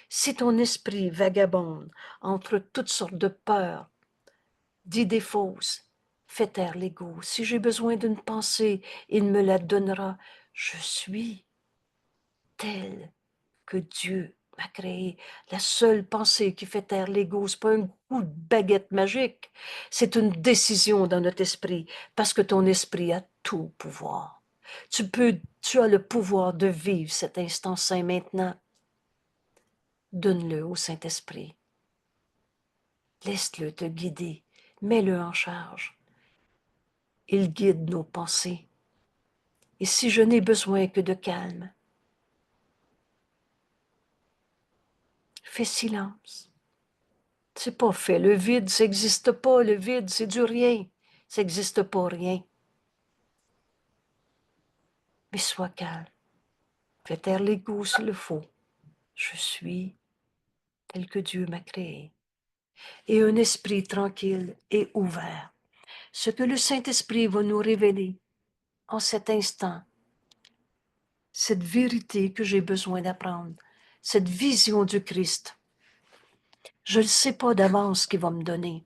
Si ton esprit vagabonde entre toutes sortes de peurs, d'idées fausses, fais taire l'ego. Si j'ai besoin d'une pensée, il me la donnera. Je suis tel que Dieu m'a créé. La seule pensée qui fait taire l'ego, c'est pas un coup de baguette magique, c'est une décision dans notre esprit, parce que ton esprit a tout pouvoir. Tu as le pouvoir de vivre cet instant saint maintenant. Donne-le au Saint-Esprit. Laisse-le te guider. Mets-le en charge. Il guide nos pensées. Et si je n'ai besoin que de calme, fais silence. C'est pas fait. Le vide, ça n'existe pas. Le vide, c'est du rien. Ça n'existe pas, rien. Mais sois calme. Fais taire l'ego s'il le faut. Je suis tel que Dieu m'a créé. Et un esprit tranquille et ouvert. Ce que le Saint-Esprit va nous révéler en cet instant, cette vérité que j'ai besoin d'apprendre, cette vision du Christ. Je ne sais pas d'avance ce qu'il va me donner.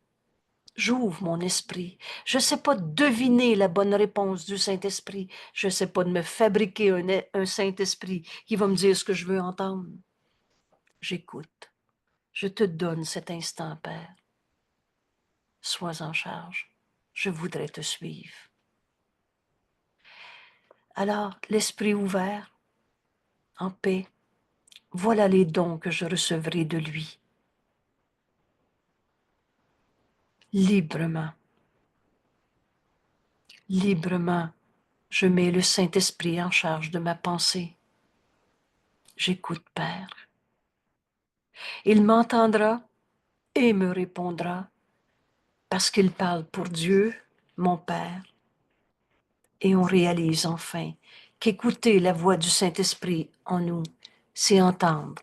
J'ouvre mon esprit. Je ne sais pas deviner la bonne réponse du Saint-Esprit. Je ne sais pas de me fabriquer un Saint-Esprit qui va me dire ce que je veux entendre. J'écoute. Je te donne cet instant, Père. sois en charge. Je voudrais te suivre. Alors, l'esprit ouvert, en paix, voilà les dons que je recevrai de lui. Librement, librement, je mets le Saint-Esprit en charge de ma pensée. J'écoute, Père. Il m'entendra et me répondra parce qu'il parle pour Dieu, mon Père. Et on réalise enfin qu'écouter la voix du Saint-Esprit en nous, c'est entendre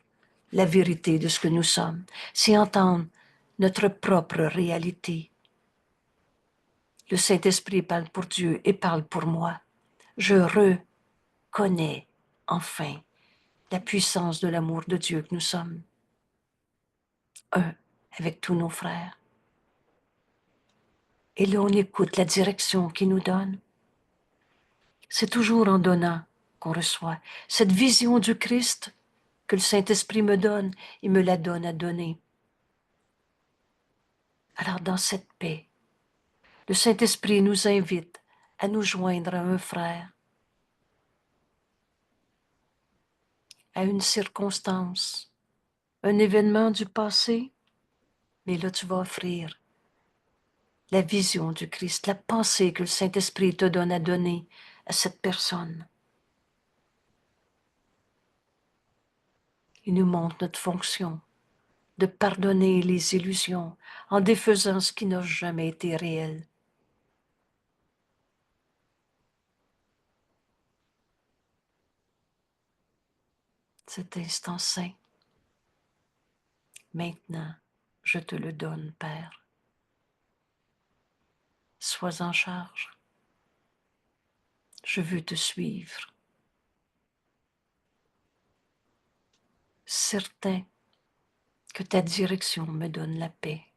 la vérité de ce que nous sommes, c'est entendre notre propre réalité. Le Saint-Esprit parle pour Dieu et parle pour moi. Je reconnais enfin la puissance de l'amour de Dieu que nous sommes, un avec tous nos frères. Et là, on écoute la direction qu'il nous donne. C'est toujours en donnant qu'on reçoit. Cette vision du Christ que le Saint-Esprit me donne, il me la donne à donner. Alors dans cette paix, le Saint-Esprit nous invite à nous joindre à un frère, à une circonstance, un événement du passé, mais là tu vas offrir la vision du Christ, la pensée que le Saint-Esprit te donne à donner à cette personne. Il nous montre notre fonction de pardonner les illusions en défaisant ce qui n'a jamais été réel. Cet instant saint, maintenant, je te le donne, Père. Sois en charge. Je veux te suivre. Certain que ta direction me donne la paix.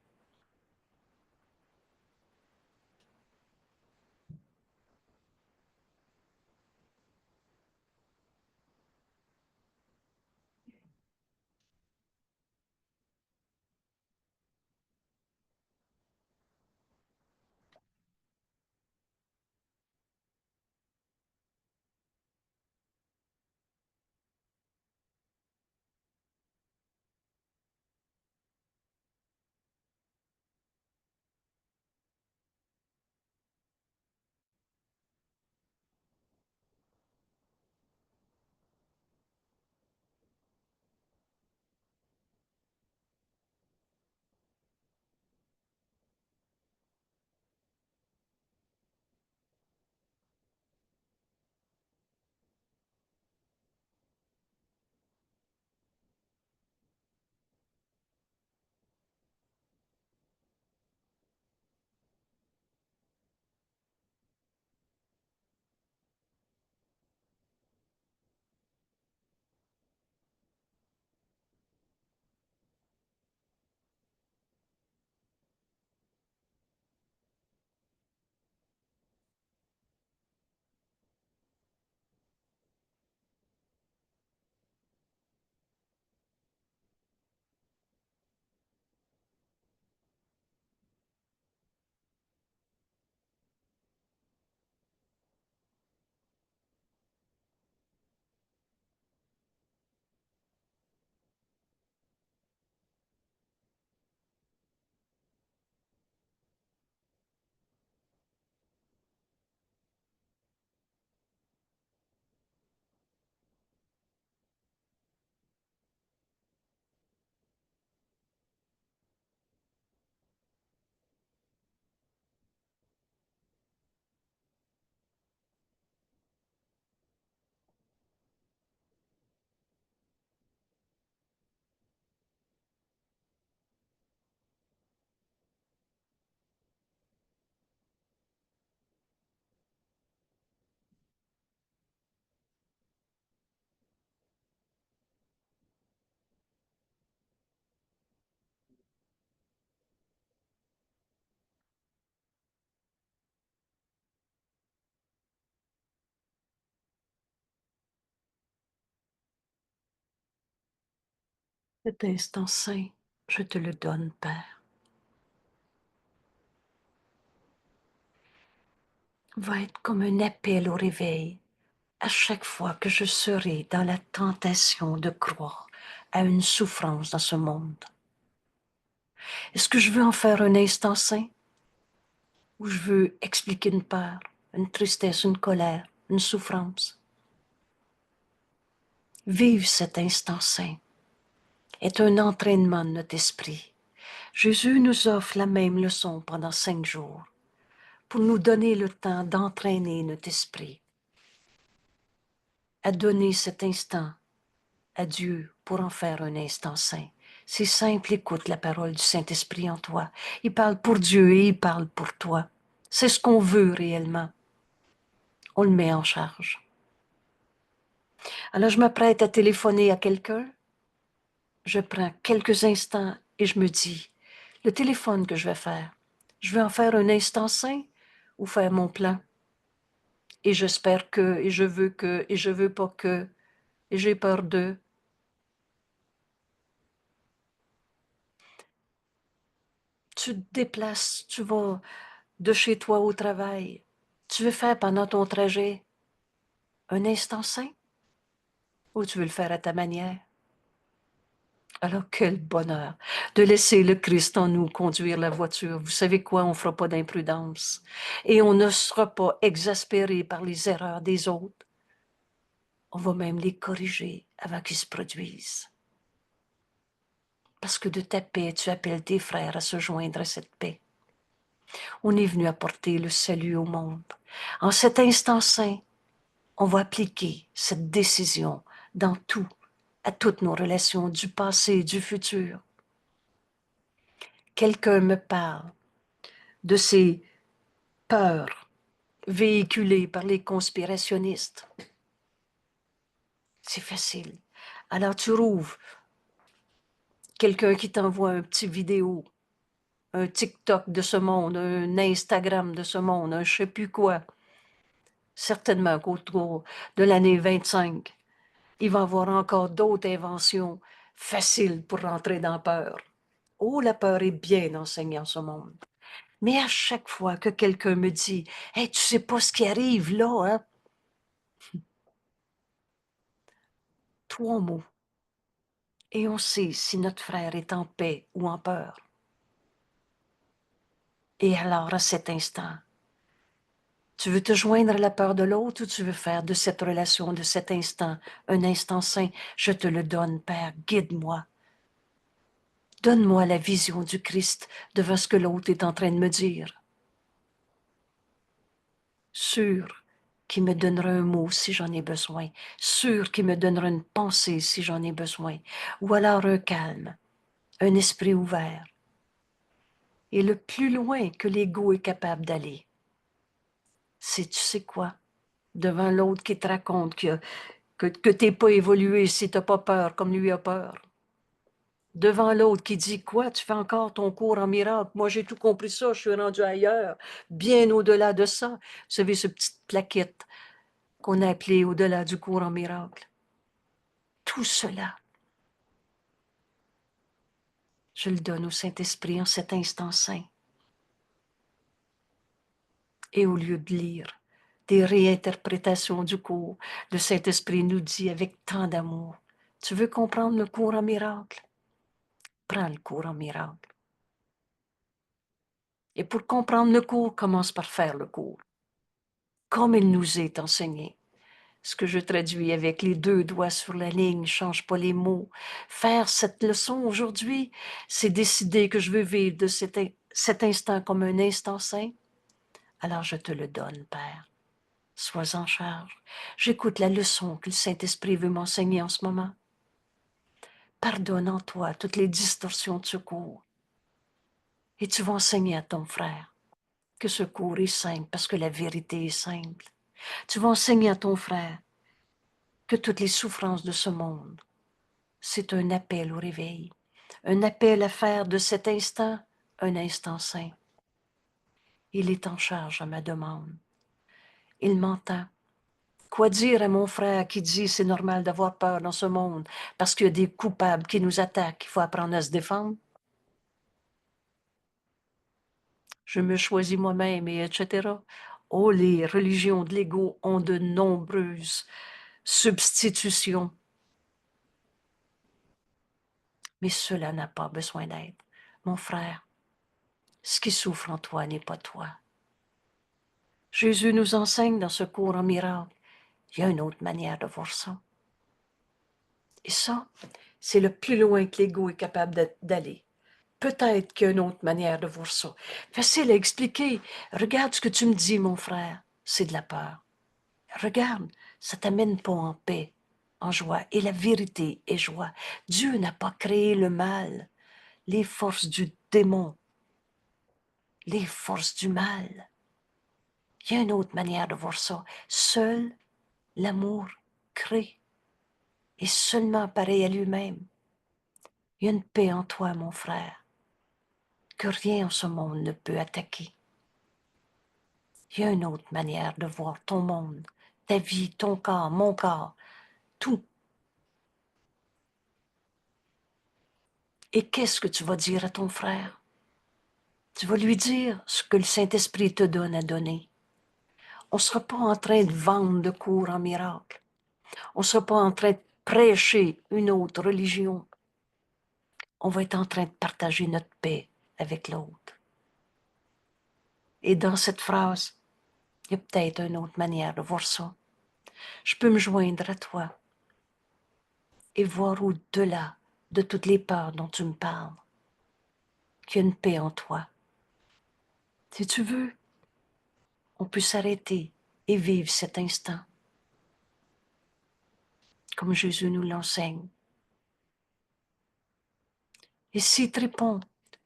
Cet instant saint, je te le donne, Père. va être comme un appel au réveil à chaque fois que je serai dans la tentation de croire à une souffrance dans ce monde. Est-ce que je veux en faire un instant saint? Ou je veux expliquer une peur, une tristesse, une colère, une souffrance? Vivre cet instant saint est un entraînement de notre esprit. Jésus nous offre la même leçon pendant 5 jours pour nous donner le temps d'entraîner notre esprit à donner cet instant à Dieu pour en faire un instant saint. C'est simple, écoute la parole du Saint-Esprit en toi. Il parle pour Dieu et il parle pour toi. C'est ce qu'on veut réellement. On le met en charge. Alors je m'apprête à téléphoner à quelqu'un. Je prends quelques instants et je me dis, le téléphone que je vais faire, je vais en faire un instant saint ou faire mon plan? Et j'espère que, et je veux que, et je veux pas que, et j'ai peur de. Tu te déplaces, tu vas de chez toi au travail. Tu veux faire pendant ton trajet un instant saint ou tu veux le faire à ta manière? Alors quel bonheur de laisser le Christ en nous conduire la voiture. Vous savez quoi? On ne fera pas d'imprudence et on ne sera pas exaspéré par les erreurs des autres. On va même les corriger avant qu'ils se produisent. Parce que de ta paix, tu appelles tes frères à se joindre à cette paix. On est venu apporter le salut au monde. En cet instant saint, on va appliquer cette décision dans tout, à toutes nos relations du passé et du futur. Quelqu'un me parle de ces peurs véhiculées par les conspirationnistes. C'est facile. Alors tu rouvres quelqu'un qui t'envoie un petit vidéo, un TikTok de ce monde, un Instagram de ce monde, un je sais plus quoi. Certainement qu'autour de l'année 25, il va y avoir encore d'autres inventions faciles pour rentrer dans la peur. Oh, la peur est bien enseignée en ce monde. Mais à chaque fois que quelqu'un me dit « Hey, tu sais pas ce qui arrive là, hein? » 3 mots. Et on sait si notre frère est en paix ou en peur. Et alors, à cet instant, tu veux te joindre à la peur de l'autre ou tu veux faire de cette relation, de cet instant, un instant saint? Je te le donne, Père, guide-moi. Donne-moi la vision du Christ devant ce que l'autre est en train de me dire. Sûr qu'il me donnera un mot si j'en ai besoin. Sûr qu'il me donnera une pensée si j'en ai besoin. Ou alors un calme, un esprit ouvert. Et le plus loin que l'ego est capable d'aller, c'est tu sais quoi? Devant l'autre qui te raconte que tu n'es pas évolué si tu n'as pas peur comme lui a peur. Devant l'autre qui dit quoi? Tu fais encore ton cours en miracle. Moi, j'ai tout compris ça, je suis rendu ailleurs, bien au-delà de ça. Vous savez, ce petite plaquette qu'on a appelée au-delà du cours en miracle. Tout cela, je le donne au Saint-Esprit en cet instant saint. Et au lieu de lire des réinterprétations du cours, le Saint-Esprit nous dit avec tant d'amour, tu veux comprendre le cours en miracle? Prends le cours en miracle. Et pour comprendre le cours, commence par faire le cours, comme il nous est enseigné. Ce que je traduis avec les 2 doigts sur la ligne, change pas les mots. Faire cette leçon aujourd'hui, c'est décider que je veux vivre de cet instant comme un instant saint. Alors je te le donne, Père. Sois en charge. J'écoute la leçon que le Saint-Esprit veut m'enseigner en ce moment. Pardonne en toi toutes les distorsions de ce cours. Et tu vas enseigner à ton frère que ce cours est simple parce que la vérité est simple. Tu vas enseigner à ton frère que toutes les souffrances de ce monde, c'est un appel au réveil, un appel à faire de cet instant un instant saint. Il est en charge à ma demande. Il m'entend. Quoi dire à mon frère qui dit c'est normal d'avoir peur dans ce monde parce qu'il y a des coupables qui nous attaquent, il faut apprendre à se défendre? Je me choisis moi-même et etc. Oh, les religions de l'ego ont de nombreuses substitutions. Mais cela n'a pas besoin d'aide. Mon frère, ce qui souffre en toi n'est pas toi. Jésus nous enseigne dans ce cours en miracle. Il y a une autre manière de voir ça. Et ça, c'est le plus loin que l'ego est capable d'aller. Peut-être qu'il y a une autre manière de voir ça. Facile à expliquer. Regarde ce que tu me dis, mon frère. C'est de la peur. Regarde, ça t'amène pas en paix, en joie. Et la vérité est joie. Dieu n'a pas créé le mal, les forces du démon, les forces du mal. Il y a une autre manière de voir ça. Seul l'amour crée. Et seulement pareil à lui-même. Il y a une paix en toi, mon frère, que rien en ce monde ne peut attaquer. Il y a une autre manière de voir ton monde, ta vie, ton corps, mon corps, tout. Et qu'est-ce que tu vas dire à ton frère? Tu vas lui dire ce que le Saint-Esprit te donne à donner. On ne sera pas en train de vendre de cours en miracle. On ne sera pas en train de prêcher une autre religion. On va être en train de partager notre paix avec l'autre. Et dans cette phrase, il y a peut-être une autre manière de voir ça. Je peux me joindre à toi et voir au-delà de toutes les peurs dont tu me parles, qu'il y a une paix en toi. Si tu veux, on peut s'arrêter et vivre cet instant, comme Jésus nous l'enseigne. Et s'il te répond,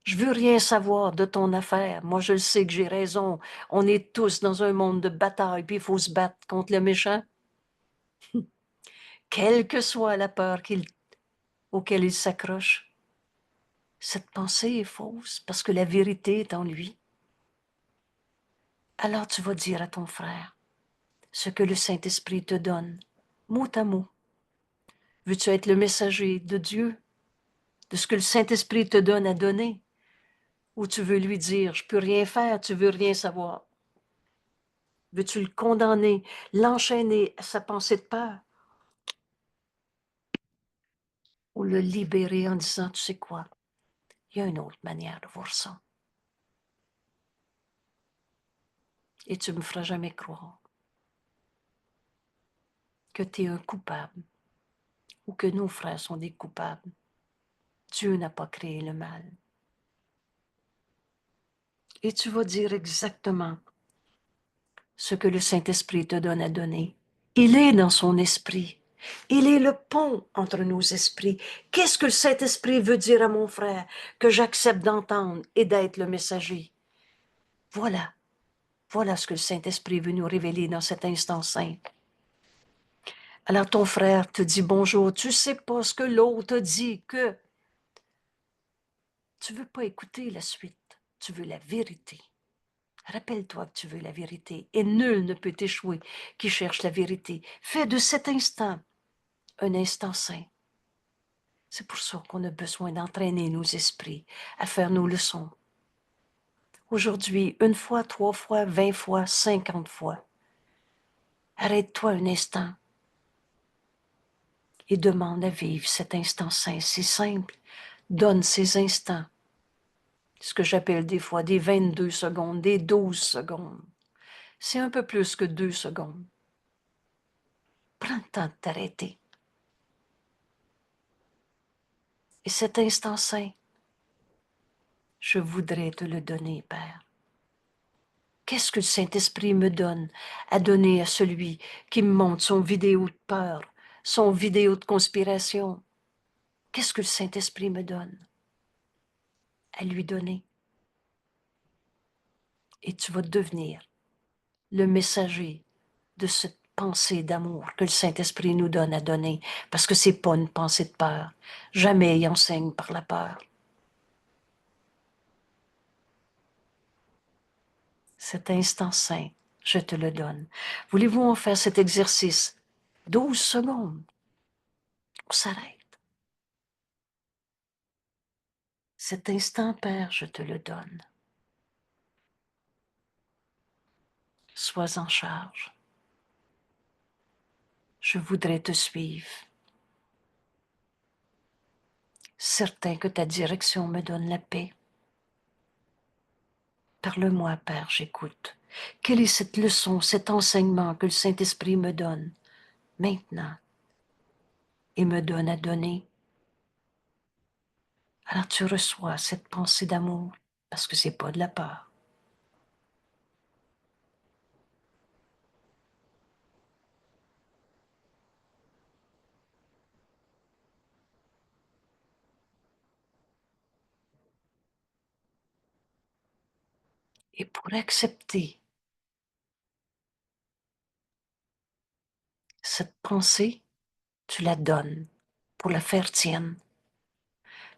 je veux rien savoir de ton affaire, moi je le sais que j'ai raison, on est tous dans un monde de bataille, puis il faut se battre contre le méchant, quelle que soit la peur auquel il s'accroche. Cette pensée est fausse parce que la vérité est en lui. Alors tu vas dire à ton frère ce que le Saint-Esprit te donne, mot à mot. Veux-tu être le messager de Dieu, de ce que le Saint-Esprit te donne à donner? Ou tu veux lui dire, je peux rien faire, tu veux rien savoir? Veux-tu le condamner, l'enchaîner à sa pensée de peur? Ou le libérer en disant, tu sais quoi, il y a une autre manière de voir ça. Et tu ne me feras jamais croire que tu es un coupable ou que nos frères sont des coupables. Dieu n'a pas créé le mal. Et tu vas dire exactement ce que le Saint-Esprit te donne à donner. Il est dans son esprit. Il est le pont entre nos esprits. Qu'est-ce que le Saint-Esprit veut dire à mon frère? Que j'accepte d'entendre et d'être le messager. Voilà. Voilà ce que le Saint-Esprit veut nous révéler dans cet instant saint. Alors ton frère te dit bonjour. Tu sais pas ce que l'autre dit, que tu veux pas écouter la suite. Tu veux la vérité. Rappelle-toi que tu veux la vérité et nul ne peut échouer qui cherche la vérité. Fais de cet instant un instant saint. C'est pour ça qu'on a besoin d'entraîner nos esprits à faire nos leçons. Aujourd'hui, 1 fois, 3 fois, 20 fois, 50 fois. Arrête-toi un instant et demande à vivre cet instant saint. C'est simple. Donne ces instants. Ce que j'appelle des fois des 22 secondes, des 12 secondes. C'est un peu plus que 2 secondes. Prends le temps de t'arrêter. Et cet instant saint, je voudrais te le donner, Père. Qu'est-ce que le Saint-Esprit me donne à donner à celui qui me montre son vidéo de peur, son vidéo de conspiration? Qu'est-ce que le Saint-Esprit me donne à lui donner? Et tu vas devenir le messager de cette pensée d'amour que le Saint-Esprit nous donne à donner, parce que c'est pas une pensée de peur. Jamais il enseigne par la peur. Cet instant saint, je te le donne. Voulez-vous en faire cet exercice? 12 secondes. On s'arrête. Cet instant, Père, je te le donne. Sois en charge. Je voudrais te suivre. Certain que ta direction me donne la paix. Parle-moi, Père, j'écoute. Quelle est cette leçon, cet enseignement que le Saint-Esprit me donne maintenant et me donne à donner? Alors tu reçois cette pensée d'amour parce que c'est pas de la peur. Et pour accepter cette pensée, tu la donnes pour la faire tienne.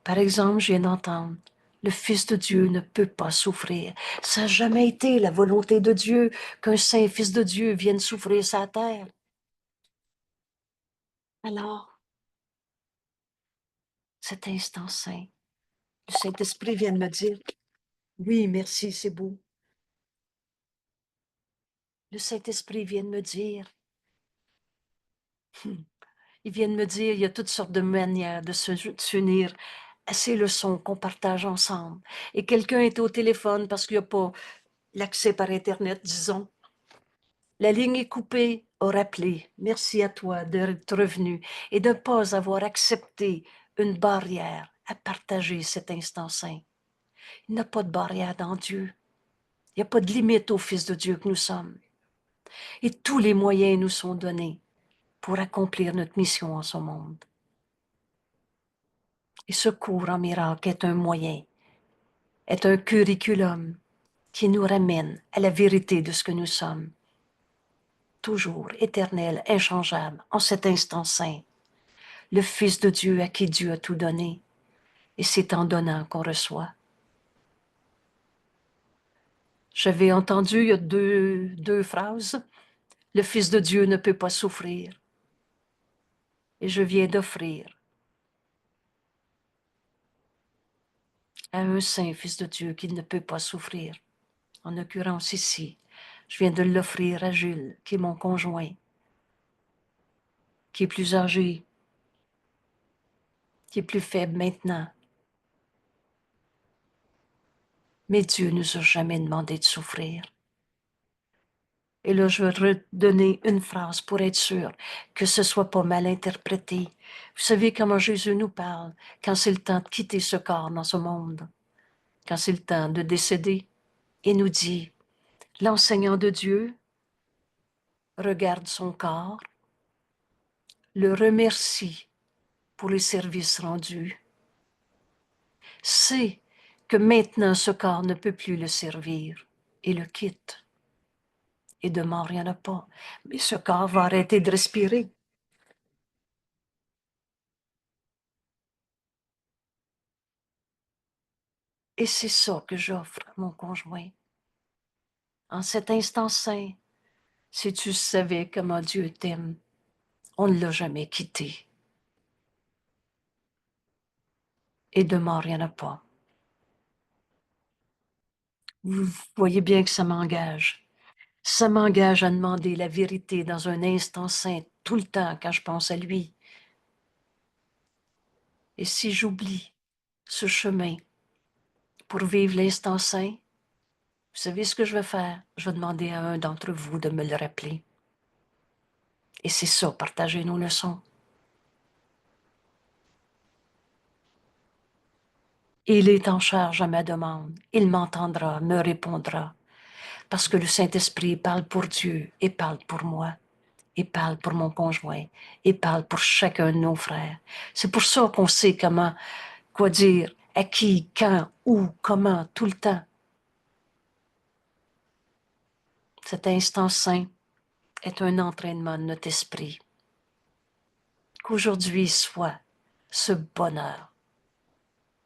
Par exemple, je viens d'entendre, le Fils de Dieu ne peut pas souffrir. Ça n'a jamais été la volonté de Dieu qu'un saint Fils de Dieu vienne souffrir sa terre. Alors, cet instant saint, le Saint-Esprit vient de me dire, oui, merci, c'est beau. Le Saint-Esprit vient de me dire, il vient de me dire, il y a toutes sortes de manières de s'unir à ces leçons qu'on partage ensemble. Et quelqu'un est au téléphone parce qu'il n'y a pas l'accès par Internet, disons. La ligne est coupée, au rappelé. Merci à toi d'être revenu et de ne pas avoir accepté une barrière à partager cet instant saint. Il n'y a pas de barrière dans Dieu. Il n'y a pas de limite au Fils de Dieu que nous sommes. Et tous les moyens nous sont donnés pour accomplir notre mission en ce monde. Et ce cours en miracle est un moyen, est un curriculum qui nous ramène à la vérité de ce que nous sommes. Toujours éternel, inchangeable, en cet instant saint. Le Fils de Dieu à qui Dieu a tout donné. Et c'est en donnant qu'on reçoit. J'avais entendu il y a deux phrases. Le Fils de Dieu ne peut pas souffrir. Et je viens d'offrir à un saint Fils de Dieu qui ne peut pas souffrir. En l'occurrence ici, je viens de l'offrir à Jules, qui est mon conjoint, qui est plus âgé, qui est plus faible maintenant. Mais Dieu ne nous a jamais demandé de souffrir. Et là, je vais redonner une phrase pour être sûr que ce ne soit pas mal interprété. Vous savez comment Jésus nous parle quand c'est le temps de quitter ce corps dans ce monde, quand c'est le temps de décéder. Il nous dit, l'enseignant de Dieu regarde son corps, le remercie pour les services rendus, sait que maintenant ce corps ne peut plus le servir et le quitte. Et de mort, il n'y en a pas. Mais ce corps va arrêter de respirer. Et c'est ça que j'offre à mon conjoint. En cet instant saint, si tu savais comment Dieu t'aime, on ne l'a jamais quitté. Et de mort, il n'y en a pas. Vous voyez bien que ça m'engage. Ça m'engage à demander la vérité dans un instant saint tout le temps quand je pense à lui. Et si j'oublie ce chemin pour vivre l'instant saint, vous savez ce que je vais faire? Je vais demander à un d'entre vous de me le rappeler. Et c'est ça, partager nos leçons. Il est en charge à ma demande. Il m'entendra, me répondra. Parce que le Saint-Esprit parle pour Dieu et parle pour moi. Et parle pour mon conjoint. Et parle pour chacun de nos frères. C'est pour ça qu'on sait comment, quoi dire, à qui, quand, où, comment, tout le temps. Cet instant saint est un entraînement de notre esprit. Qu'aujourd'hui soit ce bonheur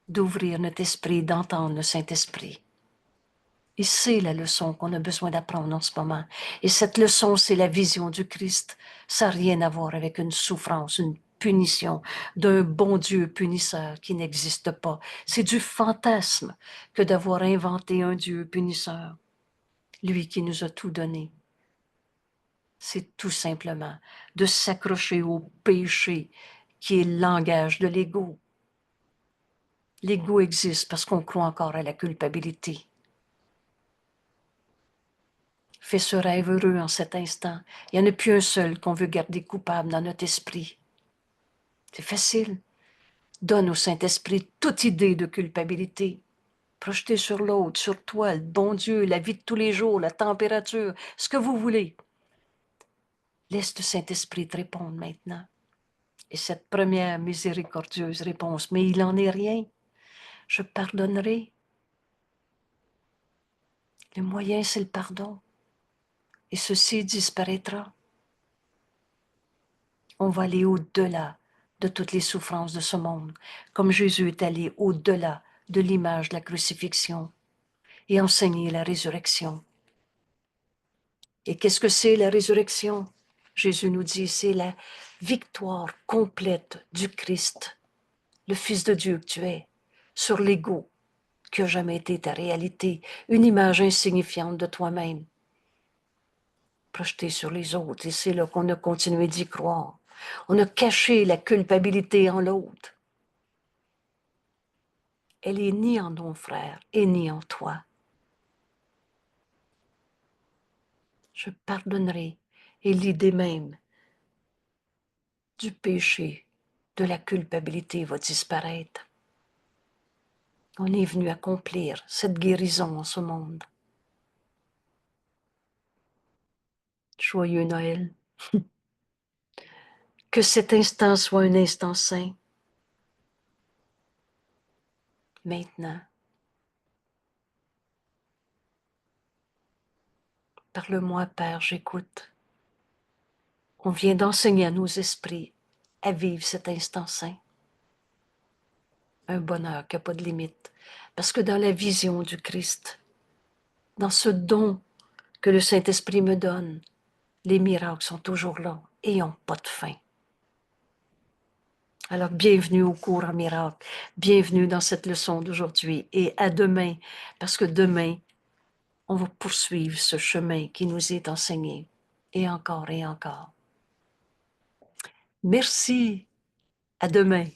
d'ouvrir notre esprit, d'entendre le Saint-Esprit. Et c'est la leçon qu'on a besoin d'apprendre en ce moment. Et cette leçon, c'est la vision du Christ. Ça n'a rien à voir avec une souffrance, une punition d'un bon Dieu punisseur qui n'existe pas. C'est du fantasme que d'avoir inventé un Dieu punisseur, lui qui nous a tout donné. c'est tout simplement de s'accrocher au péché qui est le langage de l'ego. L'ego existe parce qu'on croit encore à la culpabilité. Fais ce rêve heureux en cet instant. Il n'y en a plus un seul qu'on veut garder coupable dans notre esprit. C'est facile. Donne au Saint-Esprit toute idée de culpabilité. Projetez sur l'autre, sur toi, le bon Dieu, la vie de tous les jours, la température, ce que vous voulez. Laisse le Saint-Esprit te répondre maintenant. Et cette première miséricordieuse réponse, mais il n'en est rien. Je pardonnerai. Le moyen, c'est le pardon. Et ceci disparaîtra. On va aller au-delà de toutes les souffrances de ce monde, comme Jésus est allé au-delà de l'image de la crucifixion et enseigner la résurrection. Et qu'est-ce que c'est la résurrection? Jésus nous dit, c'est la victoire complète du Christ, le Fils de Dieu que tu es, sur l'ego qui n'a jamais été ta réalité, une image insignifiante de toi-même, projetée sur les autres. Et c'est là qu'on a continué d'y croire. On a caché la culpabilité en l'autre. Elle est ni en ton frère et ni en toi. Je pardonnerai. Et l'idée même du péché, de la culpabilité va disparaître. On est venu accomplir cette guérison en ce monde. Joyeux Noël. Que cet instant soit un instant saint. Maintenant. Parle-moi, Père, j'écoute. On vient d'enseigner à nos esprits à vivre cet instant saint. Un bonheur qui n'a pas de limite. Parce que dans la vision du Christ, dans ce don que le Saint-Esprit me donne, les miracles sont toujours là et n'ont pas de fin. Alors, bienvenue au cours en miracle. Bienvenue dans cette leçon d'aujourd'hui et à demain, parce que demain, on va poursuivre ce chemin qui nous est enseigné. Et encore et encore. Merci. À demain.